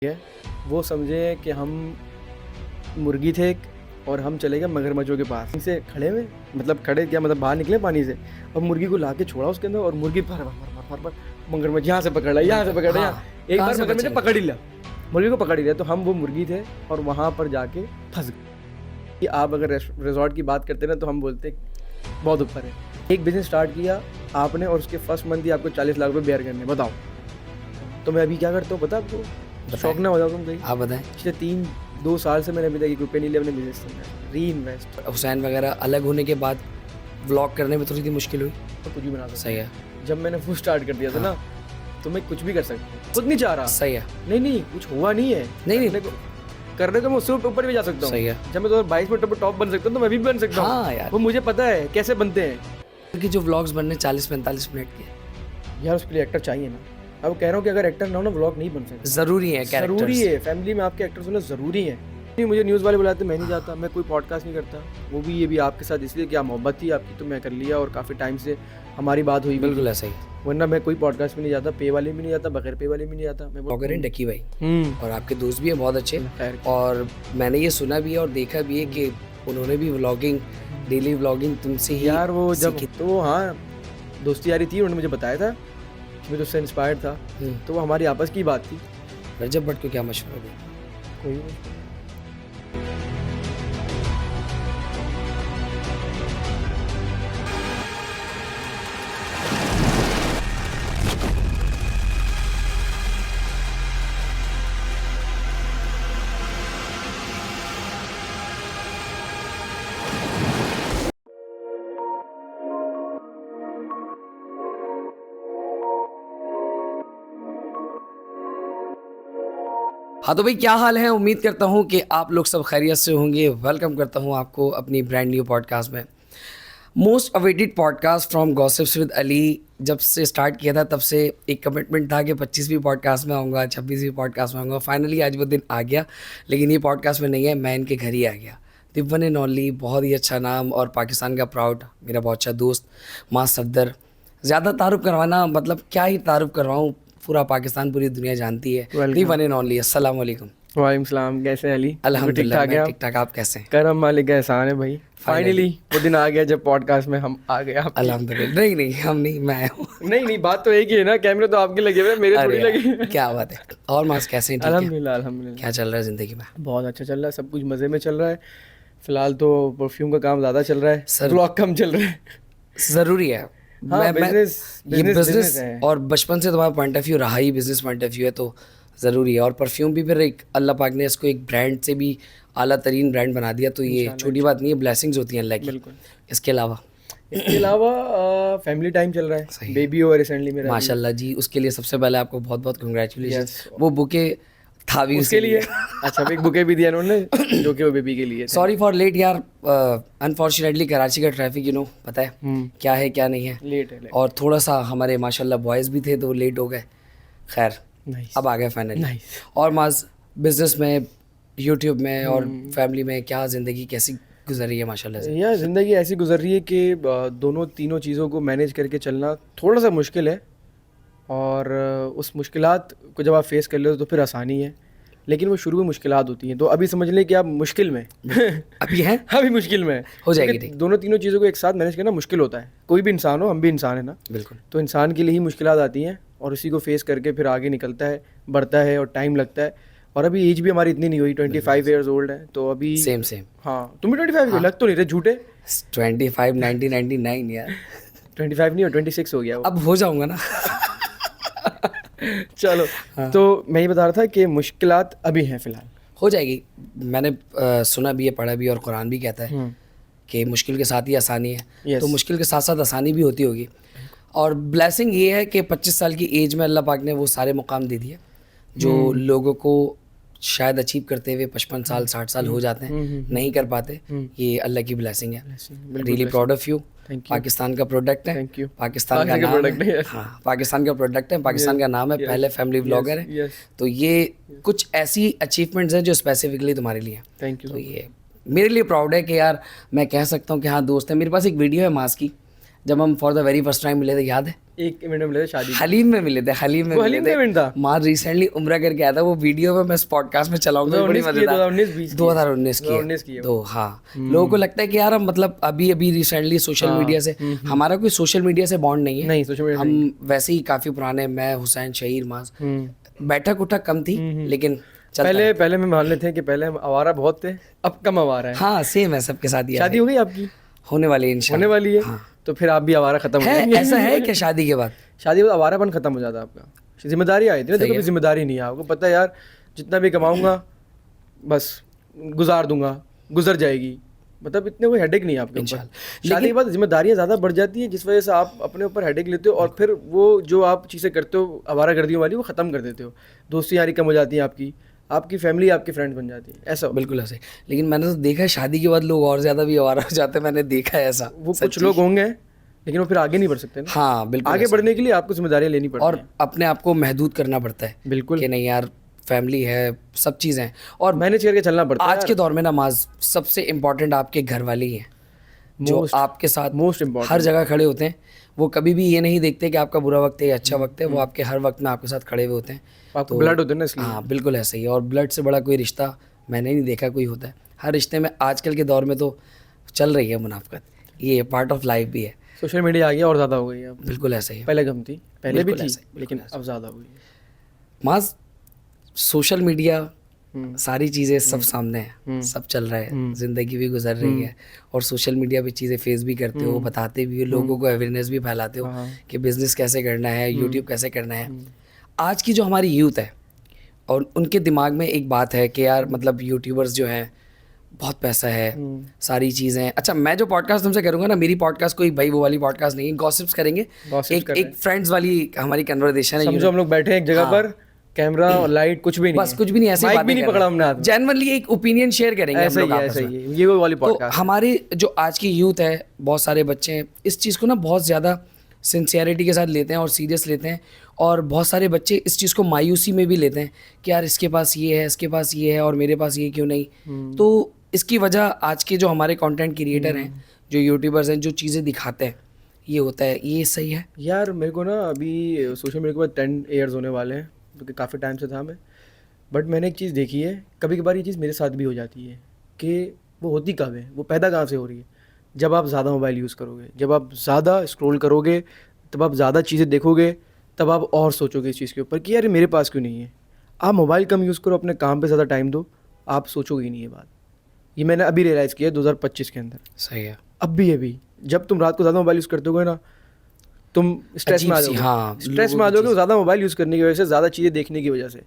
है, वो समझे कि हम मुर्गी थे और हम चले गए मगरमच्छों के पास से खड़े हुए, मतलब खड़े क्या मतलब बाहर निकले पानी से और मुर्गी को लाके छोड़ा उसके अंदर और मुर्गी फर फर फर फर मगरमच्छ यहाँ से पकड़ लिया, यहाँ से पकड़ लिया, एक बार मगरमच्छ ने पकड़ ही लिया, मुर्गी को पकड़ ही लिया। तो हम वो मुर्गी थे और वहाँ पर जाके फंस गए। कि आप अगर रिजॉर्ट की बात करते ना तो हम बोलते बहुत ऊपर है। एक बिजनेस स्टार्ट किया आपने और उसके फर्स्ट मंथ ही आपको 40 लाख रुपए बेयर करने, बताओ। तो मैं अभी क्या करता हूँ पता आपको, शौक ना हो जाओ तुम कहीं। आप बताएं। पिछले 2 साल से मैंने अभी तक 1 रुपये नहीं लिया अपने बिजनेस में, री इन्वेस्ट। हुसैन वगैरह अलग होने के बाद व्लॉग करने में थोड़ी सी मुश्किल हुई, तो कुछ भी बना सकता। सही है। जब मैंने वो स्टार्ट कर दिया था ना तो मैं कुछ भी कर सकता हूँ, खुद नहीं चाह रहा। सही है। नहीं कुछ हुआ नहीं है, नहीं करने को मैं उससे ऊपर भी जा सकता हूँ। सही है। जब मैं 2022 में टॉप बन सकता हूँ तो मैं भी बन सकता हूँ। हाँ यार, वो मुझे पता है कैसे बनते हैं। कि जो व्लॉग्स बनने 40-45 मिनट के, यार उसके लिए एक्टर चाहिए ना। अब कह रहा हूँ कि अगर एक्टर ना हो ना व्लॉग नहीं बन सकता। जरूरी है, जरूरी है, फैमिली में आपके एक्टर्स होना जरूरी है। नहीं मुझे न्यूज़ वाले बुलाते मैं नहीं जाता, मैं कोई पॉडकास्ट नहीं करता। वो भी ये भी आपके साथ इसलिए क्या मोहब्बत थी आपकी तो मैं कर लिया और काफ़ी टाइम से हमारी बात हुई। बिल्कुल ऐसा ही। वरना मैं कोई पॉडकास्ट में नहीं जाता, पे वाले में नहीं जाता, बगैर पे वाले में नहीं जाता। मैं ब्लॉगर हैं डकी भाई, और आपके दोस्त भी हैं बहुत अच्छे। खैर और मैंने ये सुना भी है और देखा भी है कि उन्होंने भी व्लॉगिंग, डेली व्लॉगिंग तुमसे ही यार वो जब सीखी। तो हाँ दोस्ती यारी थी, उन्होंने मुझे बताया था कि मैं तो उससे इंस्पायर्ड था। तो वो हमारी आपस की बात थी। रजब भट्ट को क्या मशवरा दें? कोई नहीं। हाँ तो भाई क्या हाल है, उम्मीद करता हूँ कि आप लोग सब खैरियत से होंगे। वेलकम करता हूँ आपको अपनी ब्रांड न्यू पॉडकास्ट में। Most awaited podcast from gossips with Ali. जब से स्टार्ट किया था तब से एक कमिटमेंट था कि 25वीं पॉडकास्ट में आऊँगा, 26वीं पॉडकास्ट में आऊँगा। फाइनली आज वो दिन आ गया, लेकिन ये पॉडकास्ट में नहीं है, मैं इनके घर ही आ गया। द वन एंड ओनली, बहुत ही अच्छा नाम और पाकिस्तान का प्राउड, मेरा बहुत अच्छा दोस्त माँ सफदर। ज़्यादा तारुफ करवाना मतलब क्या ही तारुफ करवाऊँ, पूरा पाकिस्तान पूरी दुनिया जानती है। दी वन एंड ओनली। अस्सलाम वालेकुम। वालेकुम सलाम, कैसे हैं अली? अल्हम्दुलिल्लाह ठीक ठाक ठीक ठाक, आप कैसे हैं? करम मालिक का एहसान है भाई। फाइनली वो दिन आ गया जब पॉडकास्ट में हम आ गए। अल्हम्दुलिल्लाह। नहीं हम नहीं, मैं हूँ। नहीं बात तो एक ही है ना, कैमरे तो आपके लगे हुए, मेरे थोड़ी लगे। क्या बात है। और मास कैसे हैं? ठीक है, अल्हम्दुलिल्लाह। क्या चल रहा है ज़िंदगी में? बहुत अच्छा चल रहा है, सब कुछ मज़े में चल रहा है। फिलहाल तो परफ्यूम का काम ज़्यादा चल रहा है, सर ब्लॉग कम चल रहा है। ज़रूरी है। हाँ, बिजनेस है और बचपन से तुम्हारा पॉइंट ऑफ व्यू रहा ही बिजनेस पॉइंट ऑफ व्यू है, तो ज़रूरी है। और परफ्यूम भी फिर एक अल्लाह पाक ने इसको एक ब्रांड से भी आला तरीन ब्रांड बना दिया, तो ये छोटी बात नहीं है, ब्लेसिंग्स होती हैं अल्लाह की। बिल्कुल। इसके अलावा फैमिली टाइम चल रहा है, बेबी हुआ रिसेंटली मेरा। माशाल्लाह जी, उसके लिए सबसे पहले आपको बहुत बहुत कंग्रेचुलेशंस। वो बुके था भी उसके लिए। अच्छा, एक बुके भी दिया उन्होंने जो कि वो बेबी के लिए। सॉरी फॉर लेट यार, अनफॉर्चुनेटली कराची का ट्रैफिक पता है क्या है क्या नहीं है, लेट है। और थोड़ा सा हमारे माशाल्लाह बॉयज़ भी थे तो लेट हो गए। खैर अब आ गए फाइनली। और माज बिजनेस में, यूट्यूब में और फैमिली में क्या ज़िंदगी कैसी गुजर रही है माशाल्लाह से? यार ज़िंदगी ऐसी गुजर रही है कि दोनों तीनों चीज़ों को मैनेज करके चलना थोड़ा सा मुश्किल है, और उस मुश्किलात को जब आप फेस कर लेते हो तो फिर आसानी है, लेकिन वो शुरू में मुश्किलात होती हैं। तो अभी समझ लें कि आप मुश्किल में अभी हैं, अभी मुश्किल में हो जाएगी ठीक। दोनों तीनों चीज़ों को एक साथ मैनेज करना मुश्किल होता है। कोई भी इंसान हो, हम भी इंसान है ना। बिल्कुल। तो इंसान के लिए ही मुश्किलात आती हैं और उसी को फेस करके फिर आगे निकलता है, बढ़ता है और टाइम लगता है। और अभी एज भी हमारी इतनी नहीं हुई, 25 ईयर्स ओल्ड है तो अभी। सेम हाँ, तुम भी 25 लग तो नहीं रहे, झूठे। 25 1999 यार। 25 नहीं हो, 26 हो गया वो। अब हो जाऊंगा ना। चलो। तो मैं ये बता रहा था कि मुश्किलात अभी हैं फिलहाल। हो जाएगी। मैंने सुना भी है, पढ़ा भी है, और कुरान भी कहता है कि मुश्किल के साथ ही आसानी है। तो मुश्किल के साथ साथ आसानी भी होती होगी। और ब्लेसिंग ये है कि 25 साल की एज में अल्लाह पाक ने वो सारे मुकाम दे दिए जो लोगों को शायद अचीव करते हुए 55 साल 60 साल हो जाते हैं, नहीं कर पाते। ये अल्लाह की ब्लेसिंग है। Really proud of you. Pakistan का प्रोडक्ट है, पाकिस्तान का नाम है। हाँ, पाकिस्तान का प्रोडक्ट है, पाकिस्तान का नाम है, पहले फैमिली ब्लॉगर है। तो ये कुछ ऐसी अचीवमेंट्स हैं जो स्पेसिफिकली तुम्हारे लिए हैं। Thank you. तो ये मेरे लिए प्राउड है कि यार मैं कह सकता हूँ कि हाँ दोस्त है। मेरे पास एक वीडियो है मास की, जब हम for the very first time मिले थे, याद है? 1 इवेंट में मिले थे शादी में। हलीम में मिले थे, हलीम में वो मिले हलीम थे। का इवेंट था? माँ रिसेंटली उम्रा करके आया था, वो वीडियो में मैं इस पॉडकास्ट में चलाऊंगा, बड़ी 2019 की है, मजेदार। 2019 2019 की 2019 की है। है तो हाँ, लोगों को लगता है कि यार हम मतलब अभी अभी रिसेंटली सोशल मीडिया से, हमारा कोई सोशल मीडिया से बॉन्ड नहीं है। नहीं, सोशल मीडिया हम वैसे ही काफी पुराने, मैं, हुसैन, शहीर, माज, बैठक उठक कम थी लेकिन चलता है। पहले में मान लेते हैं कि पहले हम आवारा बहुत थे, अब कम आवारा है। हाँ सेम है सबके साथ ही। शादी हो गई आपकी? होने वाली है होने इंशाल्लाह। वाली है, तो फिर आप भी आवारा खत्म हो है जाएंगे। ऐसा है क्या शादी के बाद? शादी के बाद आवारापन खत्म हो जाता है आपका। जिम्मेदारी आई थी ना, तो कभी जिम्मेदारी नहीं है। आपको पता है यार, जितना भी कमाऊंगा बस गुजार दूंगा, गुजर जाएगी, मतलब इतने कोई हेडेक नहीं है आपके ऊपर। शादी के बाद जिम्मेदारियां ज़्यादा बढ़ जाती हैं, जिस वजह से आप अपने ऊपर हेडेक लेते हो, और फिर वो जो आप चीज़ें करते हो आवारागर्दियों वाली, वो ख़त्म कर देते हो। दोस्ती यारी कम हो जाती है आपकी फैमिली आपके फ्रेंड बन जाती है, ऐसा। बिल्कुल ऐसे। लेकिन मैंने तो देखा है शादी के बाद लोग और ज़्यादा भी आवारा हो जाते हैं, मैंने देखा है ऐसा। वो कुछ लोग होंगे, लेकिन वो फिर आगे नहीं बढ़ सकते ना। हाँ बिल्कुल। आगे बढ़ने के लिए आपको जिम्मेदारियां लेनी पड़ती हैं, और अपने आप को महदूद करना पड़ता है। बिल्कुल, कि नहीं यार, फैमिली है, सब चीज़ें हैं, और मैनेज करके चलना पड़ता है। आज के दौर में नमाज सबसे इम्पोर्टेंट आपके घर वाले ही हैं, जो आपके साथ मोस्ट इम्पोर्टेंट हर जगह खड़े होते हैं। वो कभी भी ये नहीं देखते कि आपका बुरा वक्त है या अच्छा वक्त है, वो आपके हर वक्त में आपके साथ खड़े हुए होते हैं। आपको ब्लड होते हैं ना, इसलिए। हाँ बिल्कुल ऐसे ही। और ब्लड से बड़ा कोई रिश्ता मैंने नहीं देखा कोई होता है। हर रिश्ते में आजकल के दौर में तो चल रही है मुनाफकत, ये पार्ट ऑफ लाइफ भी है। सोशल मीडिया आ गया और ज़्यादा हो गई है अब। बिल्कुल ऐसे ही। पहले कम थी, पहले भी बिल्कुल थी, ऐसे ही, लेकिन अब ज़्यादा हो गई है। माज सोशल मीडिया, सारी चीज़ें सब सामने है, सब चल रहा है, ज़िंदगी भी गुजर रही है, और सोशल मीडिया पे चीज़ें फेस भी करते हो, बताते भी हो, लोगों को अवेयरनेस भी फैलाते हो कि बिज़नेस कैसे करना है, यूट्यूब कैसे करना है। आज की जो हमारी यूथ है, और उनके दिमाग में एक बात है कि यार मतलब यूट्यूबर्स जो हैं बहुत पैसा है, सारी चीज़ें। अच्छा, मैं जो पॉडकास्ट तुमसे करूँगा ना, मेरी पॉडकास्ट कोई भाई वो वाली पॉडकास्ट नहीं है, गॉसिप्स करेंगे, एक फ्रेंड्स वाली हमारी कन्वर्सेशन है। समझो हम लोग बैठे हैं एक जगह पर, कैमरा और लाइट कुछ भी नहीं, बस कुछ भी नहीं, ऐसे ही माइक भी नहीं पकड़ा हमने हाथ में, जेन्युइनली एक ओपिनियन शेयर करेंगे हम लोग आपस में। ये वो वाली तो पॉडकास्ट। हमारे जो आज की यूथ है, बहुत सारे बच्चे हैं, इस चीज़ को ना बहुत ज़्यादा सिंसियरिटी के साथ लेते हैं और सीरियस लेते हैं, और बहुत सारे बच्चे इस चीज़ को मायूसी में भी लेते हैं कि यार इसके पास ये है, इसके पास ये है, और मेरे पास ये क्यों नहीं। तो इसकी वजह आज के जो हमारे कंटेंट क्रिएटर हैं, जो यूट्यूबर्स हैं, जो चीज़ें दिखाते हैं, ये होता है। ये सही है यार? मेरे को ना अभी सोशल मीडिया के बाद 10 ईयर्स होने वाले हैं, क्योंकि काफ़ी टाइम से था मैं। बट मैंने एक चीज़ देखी है, कभी कभार ये चीज़ मेरे साथ भी हो जाती है कि वो होती कब है, वो पैदा कहाँ से हो रही है। जब आप ज़्यादा मोबाइल यूज़ करोगे, जब आप ज़्यादा स्क्रॉल करोगे, तब आप ज़्यादा चीज़ें देखोगे, तब आप और सोचोगे इस चीज़ के ऊपर कि यार मेरे पास क्यों नहीं है। आप मोबाइल कम यूज़ करो, अपने काम पे ज़्यादा टाइम दो, आप सोचोगे ही नहीं ये बात। ये मैंने अभी रियलाइज़ किया 2025 के अंदर। सही है। अभी जब तुम रात को ज़्यादा मोबाइल यूज़ करते होगे ना, तुम स्ट्रेस में आ जाओगे। हाँ, स्ट्रेस में आ जाओगे ज़्यादा मोबाइल यूज़ करने की वजह से, ज़्यादा चीज़ें देखने की वजह से।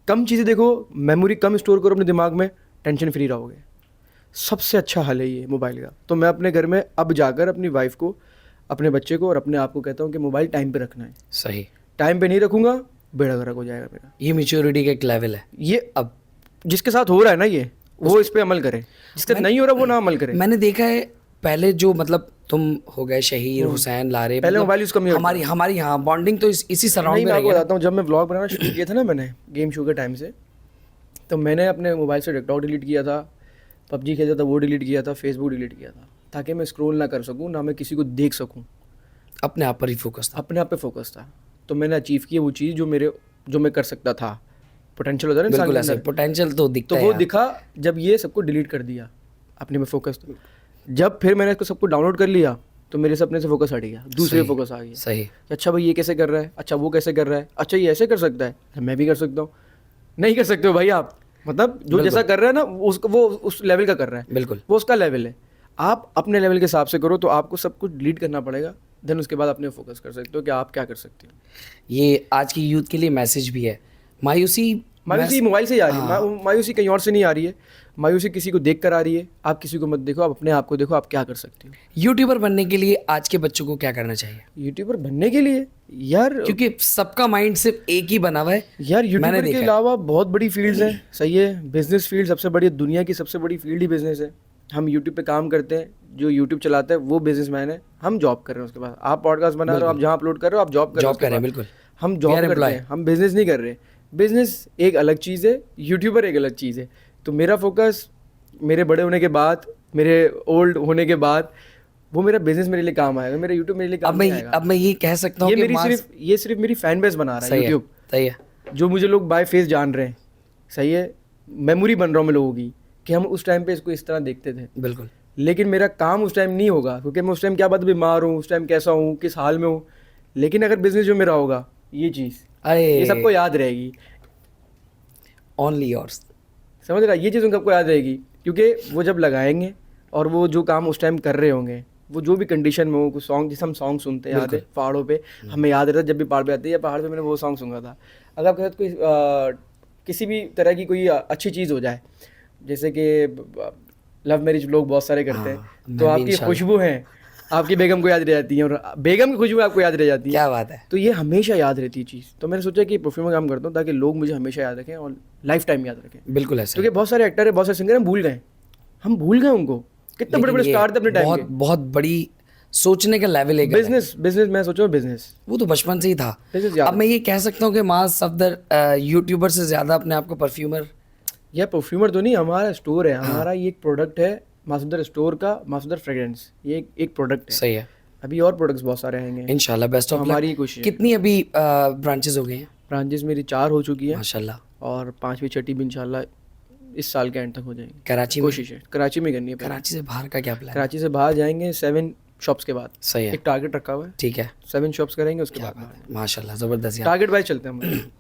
कम चीज़ें देखो, मेमोरी कम स्टोर करो अपने दिमाग में, टेंशन फ्री रहोगे। सबसे अच्छा हल है ये मोबाइल का। तो मैं अपने घर में अब जाकर अपनी वाइफ को, अपने बच्चे को और अपने आप को कहता हूँ कि मोबाइल टाइम पे रखना है। सही। टाइम पे नहीं रखूँगा, बेड़ा गर्क हो जाएगा मेरा। ये मैच्योरिटी का एक लेवल है। ये अब जिसके साथ हो रहा है ना, ये वो इस पे अमल करे, जिसके साथ नहीं हो रहा वो ना अमल करे। मैंने देखा है पहले जो मतलब तुम हो गए शहीर, हुसैन, लारे, पहले मोबाइल यूज़ कम नहीं हमारी हमारी हाँ बॉन्डिंग तो इसी सराउंड में मैं रही आपको है। बताता हूँ, जब मैं व्लॉग बनाना शुरू किया था ना मैंने गेम शो के टाइम से, तो मैंने अपने मोबाइल से टिकटॉक डिलीट किया था, पबजी खेलता था वो डिलीट किया था, फेसबुक डिलीट किया था, ताकि मैं स्क्रॉल ना कर सकूँ, ना मैं किसी को देख सकूँ। अपने आप पर ही फोकस था। अपने आप पे फोकस था। तो मैंने अचीव किया वो चीज़ जो मैं कर सकता था। पोटेंशियल होता है ना इंसान के अंदर, पोटेंशियल तो दिखता तो है। वो दिखा जब ये सबको डिलीट कर दिया, अपने में फोकस। जब फिर मैंने इसको सबको डाउनलोड कर लिया, तो मेरे से अपने से फोकस हट गया, दूसरे पे फोकस आ गया। सही। अच्छा भाई ये कैसे कर रहा है, अच्छा वो कैसे कर रहा है, अच्छा ये ऐसे कर सकता है, मैं भी कर सकता हूँ। नहीं कर सकते हो भाई आप, मतलब जो जैसा कर रहा है ना उसको, वो उस लेवल का कर रहा है, बिल्कुल वो उसका लेवल है। आप अपने लेवल के हिसाब से करो, तो आपको सब कुछ डिलीट करना पड़ेगा, देन उसके बाद अपने फोकस कर सकते हो कि आप क्या कर सकते हो। ये आज की यूथ के लिए मैसेज भी है। मायूसी मोबाइल से ही आ रही है, मायूसी कहीं और से नहीं आ रही है। मायूसी किसी को देख कर आ रही है। आप किसी को मत देखो, आप अपने आप को देखो, आप क्या कर सकते हो। यूट्यूबर बनने के लिए आज के बच्चों को क्या करना चाहिए? यूट्यूबर बनने के लिए यार, क्योंकि सबका माइंड सिर्फ एक ही बना हुआ है यार, यूट्यूबर के अलावा बहुत बड़ी फील्ड्स हैं। सही है, बिजनेस फील्ड सबसे बड़ी, दुनिया की सबसे बड़ी फील्ड ही बिजनेस है। हम यूट्यूब पे काम करते हैं, जो यूट्यूब चलाता है वो बिजनेसमैन है, हम जॉब कर रहे हैं उसके बाद। आप पॉडकास्ट बना रहे हो, आप जहाँ अपलोड कर रहे हो आप जॉब कर रहे हो। बिल्कुल, हम जॉब करते हैं, हम बिजनेस नहीं कर रहे। बिजनेस एक अलग चीज़ है, यूट्यूबर एक अलग चीज़ है। तो मेरा फोकस मेरे बड़े होने के बाद, मेरे ओल्ड होने के बाद, वो मेरा बिजनेस मेरे लिए काम आएगा, मेरा यूट्यूब मेरे लिए काम नहीं आएगा। अब मैं ये कह सकता हूँ ये कि मेरी सिर्फ मेरी फैन बेस बना रहा है सही है, यूट्यूब, सही है, जो मुझे लोग बाय फेस जान रहे हैं। सही है, मेमोरी बन रहा हूँ मैं लोगों की कि हम उस टाइम पे इसको इस तरह देखते थे। बिल्कुल। लेकिन मेरा काम उस टाइम नहीं होगा, क्योंकि मैं उस टाइम क्या बात बीमार हूँ, उस टाइम कैसा हूँ, किस हाल में हूँ। लेकिन अगर बिजनेस जो मेरा होगा, ये चीज़ ये सबको याद रहेगी, ओनली योर्स। समझ रहा है? ये चीज़ उनको सबको याद रहेगी, क्योंकि वो जब लगाएंगे और वो जो काम उस टाइम कर रहे होंगे, वो जो भी कंडीशन में हो, कुछ सॉन्ग जिसे हम सॉन्ग सुनते हैं, याद है पहाड़ों पे, हमें याद रहता है जब भी पहाड़ पे आते हैं, पहाड़ पे मैंने वो सॉन्ग सुना था। अगर आपके साथ कोई किसी भी तरह की कोई अच्छी चीज़ हो जाए, जैसे कि लव मैरिज लोग बहुत सारे करते हैं, तो आपकी खुशबू है, आपकी बेगम को याद रह जाती है, और बेगम की खुशबू आपको याद रह जाती है। क्या बात है। तो ये हमेशा याद रहती है चीज़। तो मैंने सोचा कि परफ्यूम का काम करता हूँ ताकि लोग मुझे हमेशा याद रखें और लाइफ टाइम याद रखें। बिल्कुल ऐसा, क्योंकि बहुत सारे एक्टर है, बहुत सारे सिंगर हम भूल गए, उनको। कितने बड़े बड़े स्टार थे अपने टाइम के। बहुत बड़ी सोचने का लेवल है। बिजनेस मैं सोचा बिजनेस, वो तो बचपन से ही था। बिजनेस। अब मैं ये कह सकता हूँ कि मास सफदर यूट्यूबर से ज़्यादा अपने आप को परफ्यूमर, यह परफ्यूमर तो नहीं, हमारा स्टोर है, हमारा ये एक प्रोडक्ट है मासूदर स्टोर का, मासूदर फ्रेग्रेंस, ये एक प्रोडक्ट है। सही है। अभी और प्रोडक्ट्स बहुत सारे आएंगे इंशाल्लाह, बेस्ट ऑफ लक। हमारी कोशिश। कितनी अभी ब्रांचेस हो गई हैं? ब्रांचेस मेरी 4 हो चुकी है माशाल्लाह, और 5वीं 6वीं भी इंशाल्लाह इस साल के एंड तक हो जाएंगी। कराची में? कोशिश है कराची में करनी है। कराची से बाहर का क्या प्लान? कराची से बाहर जाएंगे 7 शॉप्स के बाद। सही है, एक टारगेट रखा हुआ है, ठीक है। 7 शॉप्स करेंगे, उसके बाद माशाल्लाह, ज़बरदस्त यार। टारगेट वाइज चलते हैं हम।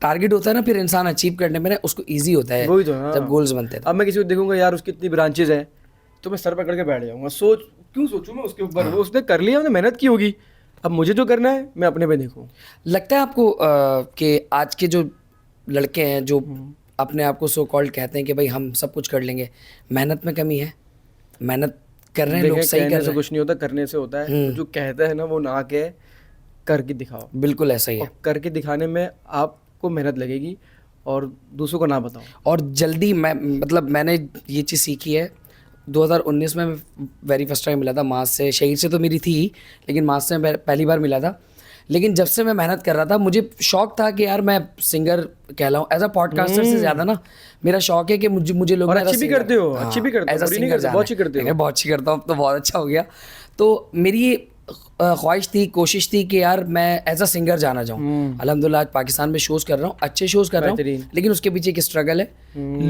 टारगेट होता है ना, फिर इंसान अचीव करने में ना उसको इजी होता है, वही तो ना, जब गोल्स बनते हैं। अब मैं किसी को देखूंगा यार उसकी इतनी ब्रांचेज हैं, तो मैं सर पकड़ के बैठ जाऊंगा, क्यों सोचूं मैं उसके ऊपर। वो उसने कर लिया, उसने मेहनत की होगी, अब मुझे जो करना है मैं अपने पे देखूं। लगता है आपको कि आज के जो लड़के हैं जो अपने आप को सो कॉल्ड कहते हैं कि भाई हम सब कुछ कर लेंगे, मेहनत में कमी है? मेहनत कर रहे हैं लोग, सही कर रहे हैं? कुछ नहीं होता, करने से होता है। तो जो कहता है ना, वो ना कहे, करके दिखाओ। बिल्कुल ऐसा ही है। और करके दिखाने में आपको मेहनत लगेगी और दूसरों को ना बताओ। और जल्दी मैंने ये चीज़ सीखी है। 2019 में वेरी फर्स्ट टाइम मिला था मास से। शहीर से तो मेरी थी, लेकिन मास से मैं पहली बार मिला था। लेकिन जब से मैं मेहनत कर रहा था, मुझे शौक था कि यार मैं सिंगर कहलाऊं। एज अ पॉडकास्टर से ज़्यादा ना मेरा शौक है कि मुझे लोग, अच्छी भी करते हो, अच्छी भी करते हो, एज अ सिंगर बहुत अच्छी करते हो। बहुत अच्छी करता हूँ, तो बहुत अच्छा हो गया। तो मेरी ये ख्वाहिश थी, कोशिश थी कि यार मैं एज अ सिंगर जाना चाहूँ। अल्हम्दुलिल्लाह आज पाकिस्तान में शोज़ कर रहा हूँ, अच्छे शोज़ कर रहा हूँ, लेकिन उसके पीछे एक स्ट्रगल है।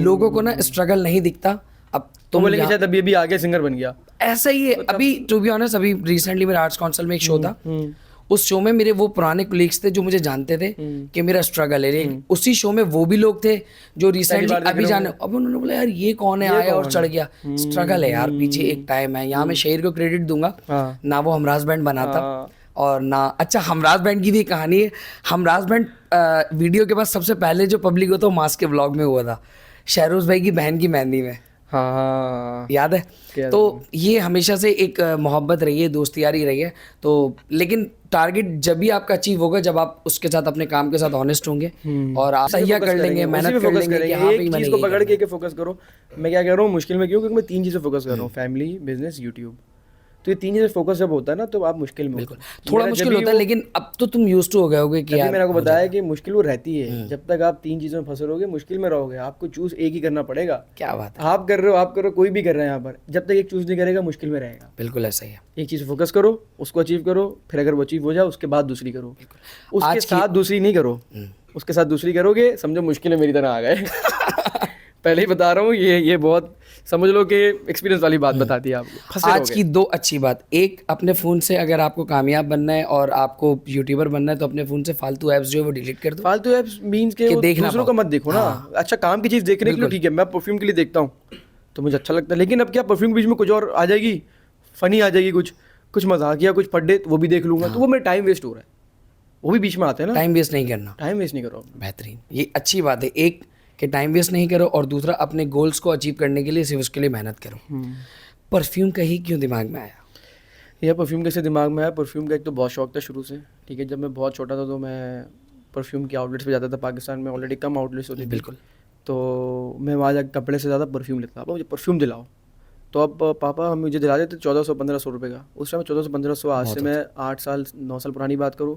लोगों को ना स्ट्रगल नहीं दिखता। अब तुम बोलेंगे शायद अभी अभी आगे सिंगर बन गया, ऐसा ही है। अभी टू बी ऑनेस्ट, अभी रिसेंटली मेरा आर्ट्स काउंसिल में एक शो था। उस शो में मेरे वो पुराने कोलीग्स थे जो मुझे जानते थे कि मेरा स्ट्रगल है। उसी शो में वो भी लोग थे जो रिसेंटली अभी जाने, अब उन्होंने बोला यार ये कौन है, आया और चढ़ गया। स्ट्रगल है यार, पीछे एक टाइम है। यहाँ मैं शहीर को क्रेडिट दूंगा, ना वो हमराज बैंड बनाता और ना, अच्छा हमराज बैंड की भी कहानी है। हमराज बैंड वीडियो के बाद सबसे पहले जो पब्लिक हुआ था वो मास के व्लॉग में हुआ था, शहरोज भाई की बहन की मेहंदी में। हाँ, याद है? तो ये हमेशा से एक मोहब्बत रही है, दोस्ती यारी रही है। तो लेकिन टारगेट जब भी आपका अचीव होगा, जब आप उसके साथ अपने काम के साथ ऑनेस्ट होंगे और आप सही कर लेंगे, मेहनत कर लेंगे कि हाँ भाई मैंने चीज़ को पकड़ के फोकस करो। मैं क्या कह रहा हूँ, मुश्किल में क्यों? क्योंकि मैं 3 चीज़ें फोकस कर रहा हूँ, फैमिली, बिजनेस, यूट्यूब। तो ये 3 चीज़ें फोकस जब होता है ना, तो आप मुश्किल में बिल्कुल थोड़ा मुश्किल होता है, लेकिन अब तो तुम यूज्ड टू हो गए होगे कि यार, मैंने आपको बताया कि मुश्किल वो रहती है। जब तक आप 3 चीज़ों में फंसे रहोगे, मुश्किल में रहोगे। आपको चूज एक ही करना पड़ेगा। क्या बात है, आप कर रहे हो, कोई भी कर रहा है यहाँ पर। जब तक एक चूज नहीं करेगा, मुश्किल में रहेगा। बिल्कुल ऐसा ही है। एक चीज़ फोकस करो, उसको अचीव करो, फिर अगर वो अचीव हो जाए उसके बाद दूसरी करो। उसके साथ दूसरी नहीं करो, उसके साथ दूसरी करोगे समझो मुश्किल में मेरी तरह आ गए। पहले ही बता रहा हूँ, ये बहुत समझ लो कि एक्सपीरियंस वाली बात बता दी आपको। आज की 2 अच्छी बात, एक अपने फ़ोन से अगर आपको कामयाब बनना है और आपको यूट्यूबर बनना है, तो अपने फ़ोन से फालतू ऐप्स जो है वो डिलीट कर दो। फालतू ऐप्स मीन्स के दूसरों का मत देखो ना। अच्छा काम की चीज़ देखने के लिए ठीक है, मैं परफ्यूम के लिए देखता हूँ तो मुझे अच्छा लगता है। लेकिन अब क्या परफ्यूम के बीच में कुछ और आ जाएगी, फ़नी आ जाएगी, कुछ मजाकिया, कुछ पड्डे, वो भी देख लूँगा, तो वो मेरा टाइम वेस्ट हो रहा है। वो भी बीच में आते हैं ना। टाइम वेस्ट नहीं करना, टाइम वेस्ट नहीं करो। बेहतरीन, ये अच्छी बात है। एक कि टाइम वेस्ट नहीं करो, और दूसरा अपने गोल्स को अचीव करने के लिए सिर्फ उसके लिए मेहनत करो। परफ्यूम का ही क्यों दिमाग में आया? यह परफ्यूम कैसे दिमाग में आया? परफ्यूम का एक तो बहुत शौक था शुरू से, ठीक है। जब मैं बहुत छोटा था तो मैं परफ्यूम के आउटलेट्स पे जाता था। पाकिस्तान में ऑलरेडी कम आउटलेट्स होते थे, बिल्कुल। तो मैं वहाँ जाकर कपड़े से ज़्यादा परफ्यूम लेता था। पापा मुझे परफ्यूम दिलाओ, तो अब पापा हम मुझे दिला देते 1400-1500 रुपये का। उस टाइम 1400-1500, आज से मैं 8 साल 9 साल पुरानी बात करूँ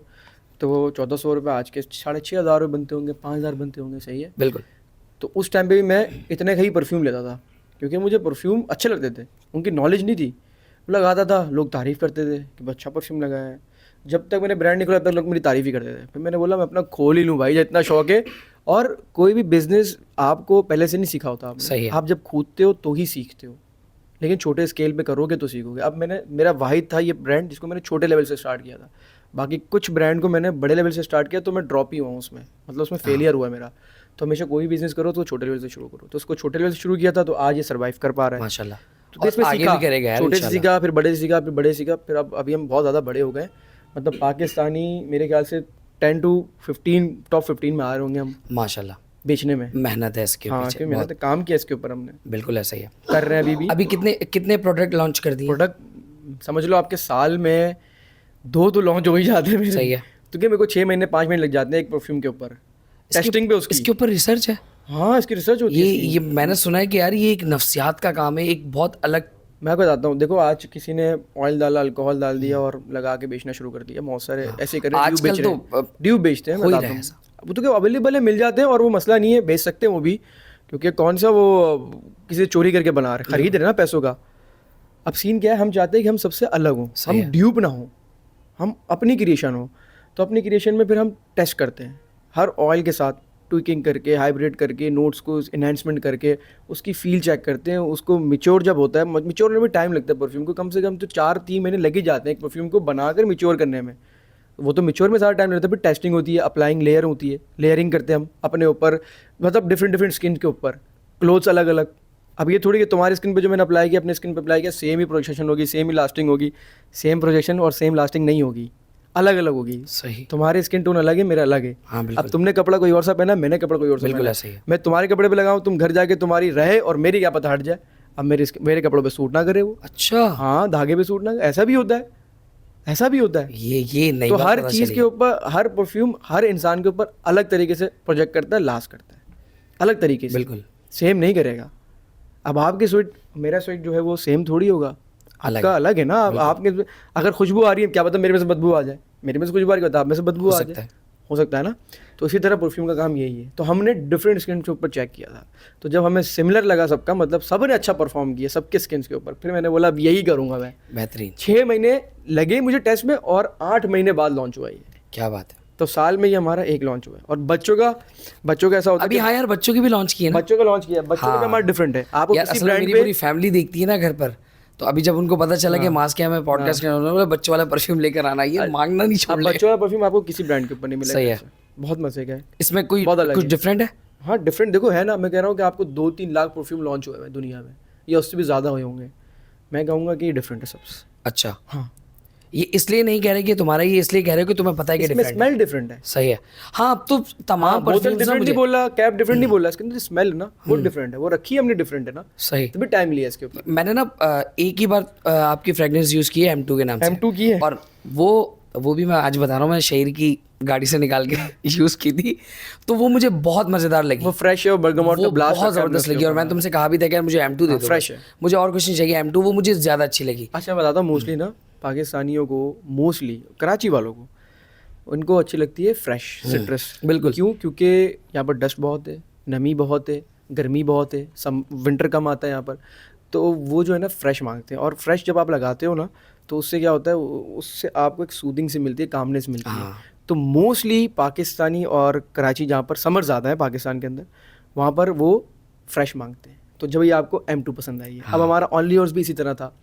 तो वो 1400 रुपये आज के 6500 रुपये बनते होंगे, 5000 बनते होंगे। सही है, बिल्कुल। तो उस टाइम पे भी मैं इतने का ही परफ्यूम लेता था, क्योंकि मुझे परफ्यूम अच्छे लगते थे। उनकी नॉलेज नहीं थी, लगाता था, लोग तारीफ़ करते थे कि अच्छा परफ्यूम लगाया है। जब तक मैंने ब्रांड नहीं खोला तब तक लोग मेरी तारीफ़ ही करते थे। फिर मैंने बोला मैं अपना खोल ही लूँ भाई, इतना शौक है। और कोई भी बिज़नेस आपको पहले से नहीं सीखा होता आपने, सही है। आप जब कूदते हो तो ही सीखते हो, लेकिन छोटे स्केल पे करोगे तो सीखोगे। अब मेरा वाहिद था ये ब्रांड जिसको मैंने छोटे लेवल से स्टार्ट किया था। बाकी कुछ ब्रांड को मैंने बड़े लेवल से स्टार्ट किया तो मैं ड्रॉप ही हुआ उसमें, मतलब उसमें फेलियर हुआ मेरा। तो हमेशा कोई बिजनेस करो तो छोटे लेवल से शुरू करो, तो उसको छोटे लेवल से शुरू किया था तो आज ये सर्वाइव कर पा रहा है माशाल्लाह। तो और इसमें आगे सीखा, भी करेगा यार छोटे से इंशाल्लाह। सीखा, फिर बड़े से सीखा, फिर बड़े से सीखा, फिर अब अभी हम बहुत ज़्यादा बड़े हो गए। मतलब पाकिस्तानी मेरे ख्याल से 10 to 15 टॉप 15 में आ रहे होंगे हम माशाल्लाह, बेचने में। मेहनत है इसके हाँ, पीछे क्योंकि मैंने तो काम किया इसके ऊपर, हमने बिल्कुल ऐसा ही है। कर रहे हैं अभी भी। अभी कितने कितने प्रोडक्ट लॉन्च कर दिए? प्रोडक्ट समझ लो आपके साल में 2 तो लॉन्च हो ही जाते हैं मेरे। सही है। क्योंकि मेरे को 6 महीने 5 महीने लग जाते हैं एक परफ्यूम के ऊपर, टेस्टिंग पे उसकी। इसके ऊपर रिसर्च है? हाँ, इसकी रिसर्च होती है इसकी। ये मैंने सुना है कि यार ये एक नफ्सियात का काम है, एक बहुत अलग। मैं आपको बताता हूँ, देखो आज किसी ने ऑयल डाला, अल्कोहल डाल दिया और लगा के बेचना शुरू कर दिया। बहुत सारे ऐसे कर रहे हैं, आजकल ड्यूब बेचते हैं। हो ही मैं रहा है बताता हूँ, वो तो क्या अवेलेबल है, मिल जाते हैं और वो मसला नहीं है, बेच सकते हैं वो भी। क्योंकि कौन सा वो किसी चोरी करके बना रहे, खरीद रहे ना पैसों का। अब सीन क्या है, हम चाहते हैं कि हम सबसे अलग हों, हम ड्यूब ना हो, हम अपनी क्रिएशन हो। तो अपनी क्रिएशन में फिर हम टेस्ट करते हैं हर ऑयल के साथ, ट्विकिंग करके, हाइब्रिड करके, नोट्स को इन्हेंसमेंट करके उसकी फील चेक करते हैं। उसको मिच्योर जब होता है, मिच्योर होने में टाइम लगता है परफ्यूम को, कम से कम तो 4-3 महीने लग ही जाते हैं एक परफ्यूम को बनाकर मिच्योर करने में। वो तो मिच्योर में सारा टाइम लगता है। फिर टेस्टिंग होती है, अप्लाइंग लेयर होती है, लेयरिंग करते हैं हम अपने ऊपर, मतलब डिफरेंट स्किन के ऊपर, क्लोथ्स अलग अलग। अब ये थोड़ी कि तुम्हारी स्किन पे जो मैंने अप्लाई किया अपने स्किन पे अप्लाई किया सेम ही प्रोजेक्शन होगी, सेम ही लास्टिंग होगी। सेम प्रोजेक्शन और सेम लास्टिंग नहीं होगी, अलग अलग होगी। सही। तुम्हारी स्किन टोन अलग है, मेरा अलग है। हाँ बिल्कुल। अब तुमने कपड़ा कोई और सा पहना, मैंने कपड़ा कोई और सा बिल्कुल पहना। ऐसा ही है। मैं तुम्हारे कपड़े पे लगाऊं, तुम घर जाके तुम्हारी रहे और मेरी क्या पता हट जाए। अब मेरे कपड़ों पे सूट ना करे वो। अच्छा, हाँ, धागे पे सूट ना, ऐसा भी होता है, ऐसा भी होता है। ये नहीं तो बात हर पता चीज़ चली। के ऊपर, हर परफ्यूम हर इंसान के ऊपर अलग तरीके से प्रोजेक्ट करता है, लास्ट करता है अलग तरीके से। बिल्कुल सेम नहीं करेगा। अब आपकी स्वीट, मेरा स्वीट जो है वो सेम थोड़ी होगा, आपका अलग है ना। अब आपके अगर खुशबू आ रही है, क्या पता मेरे में से बदबू आ जाए, मेरे में से खुशबू आ रही है, आप में से बदबू आ जाए, हो सकता है ना। तो इसी तरह परफ्यूम का काम यही है। तो हमने डिफरेंट स्किन के ऊपर चेक किया था, तो जब हमें सिमिलर लगा सबका, मतलब सब ने अच्छा परफॉर्म किया सबके स्किन के ऊपर, फिर मैंने बोला अब यही करूँगा मैं। बेहतरीन। 6 महीने लगे मुझे टेस्ट में और 8 महीने बाद लॉन्च हुआ ये। क्या बात है। तो साल में ये हमारा एक लॉन्च हुआ है। और बच्चों का ऐसा होता है अभी हाँ यार, बच्चों की भी लॉन्च की है ना। बच्चों का लॉन्च किया, बच्चों का हमारा डिफरेंट है। आपको यार किसी असल में ब्रांड मेरी पे पूरी फैमिली देखती है ना घर पर, तो अभी जब उनको पता चला कि मास्क क्या मैं पॉडकास्ट करने वाला हूं, बोले बच्चों वाला परफ्यूम लेकर आना, ये मांगना नहीं छोड़। बच्चों वाला परफ्यूम आपको किसी ब्रांड के ऊपर नहीं मिलेगा। सही है। बहुत मजे का है। इसमें कोई बहुत अलग कुछ है। डिफरेंट है? हाँ डिफरेंट, देखो है ना, मैं कह रहा हूँ कि आपको 2-3 लाख परफ्यूम लॉन्च हुए हैं दुनिया में, या उससे भी ज़्यादा हुए होंगे। मैं कहूँगा कि ये डिफरेंट है सबसे। अच्छा, हाँ, ये इसलिए नहीं कह रहे कि तुम्हारा, ये इसलिए कह रहे हो कि तुम्हें पता है कि इसमें डिफरेंट है। स्मेल डिफरेंट है। सही है। हाँ, अब तो तमाम बोतल परफ्यूम्स ना डिफरेंट नहीं मुझे। बोला, कैप डिफरेंट नहीं बोला, इसके अंदर स्मेल ना वो डिफरेंट है, वो रखी हमने डिफरेंट है ना, सही। तभी टाइम लिया इसके ऊपर। मैंने ना एक ही बार आपकी फ्रेगनेंस यूज़ की है M2 के नाम से। M2 की है। और वो भी मैं आज बता रहा हूँ, मैं शहर की गाड़ी से निकाल के यूज़ की थी, तो वो मुझे बहुत मज़ेदार लगी। वो फ्रेश है और बर्गमोट वो का ब्लास्ट बहुत ज़बरदस्त लगी। और मैं तुमसे कहा भी था कि यार मुझे M2 दे दो, फ्रेश है। मुझे और कुछ नहीं चाहिए, M2 वो मुझे ज़्यादा अच्छी लगी। अच्छा, मैं बताता हूँ, मोस्टली ना पाकिस्तानियों को, मोस्टली कराची वालों को, उनको अच्छी लगती है फ्रेश सिट्रस। बिल्कुल। क्यों? क्योंकि यहाँ पर डस्ट बहुत है, नमी बहुत है, गर्मी बहुत है, विंटर कम आता है यहाँ पर, तो वो जो है ना फ्रेश मांगते हैं। और फ्रेश जब आप लगाते हो ना, तो उससे क्या होता है, उससे आपको एक सूदिंग सी मिलती है, कामनेस मिलती है। तो मोस्टली पाकिस्तानी और कराची, जहाँ पर समर ज़्यादा है पाकिस्तान के अंदर, वहाँ पर वो फ्रेश मांगते हैं। तो जब ये आपको M2 पसंद आई है। अब हमारा ओनली योर्स भी इसी तरह था,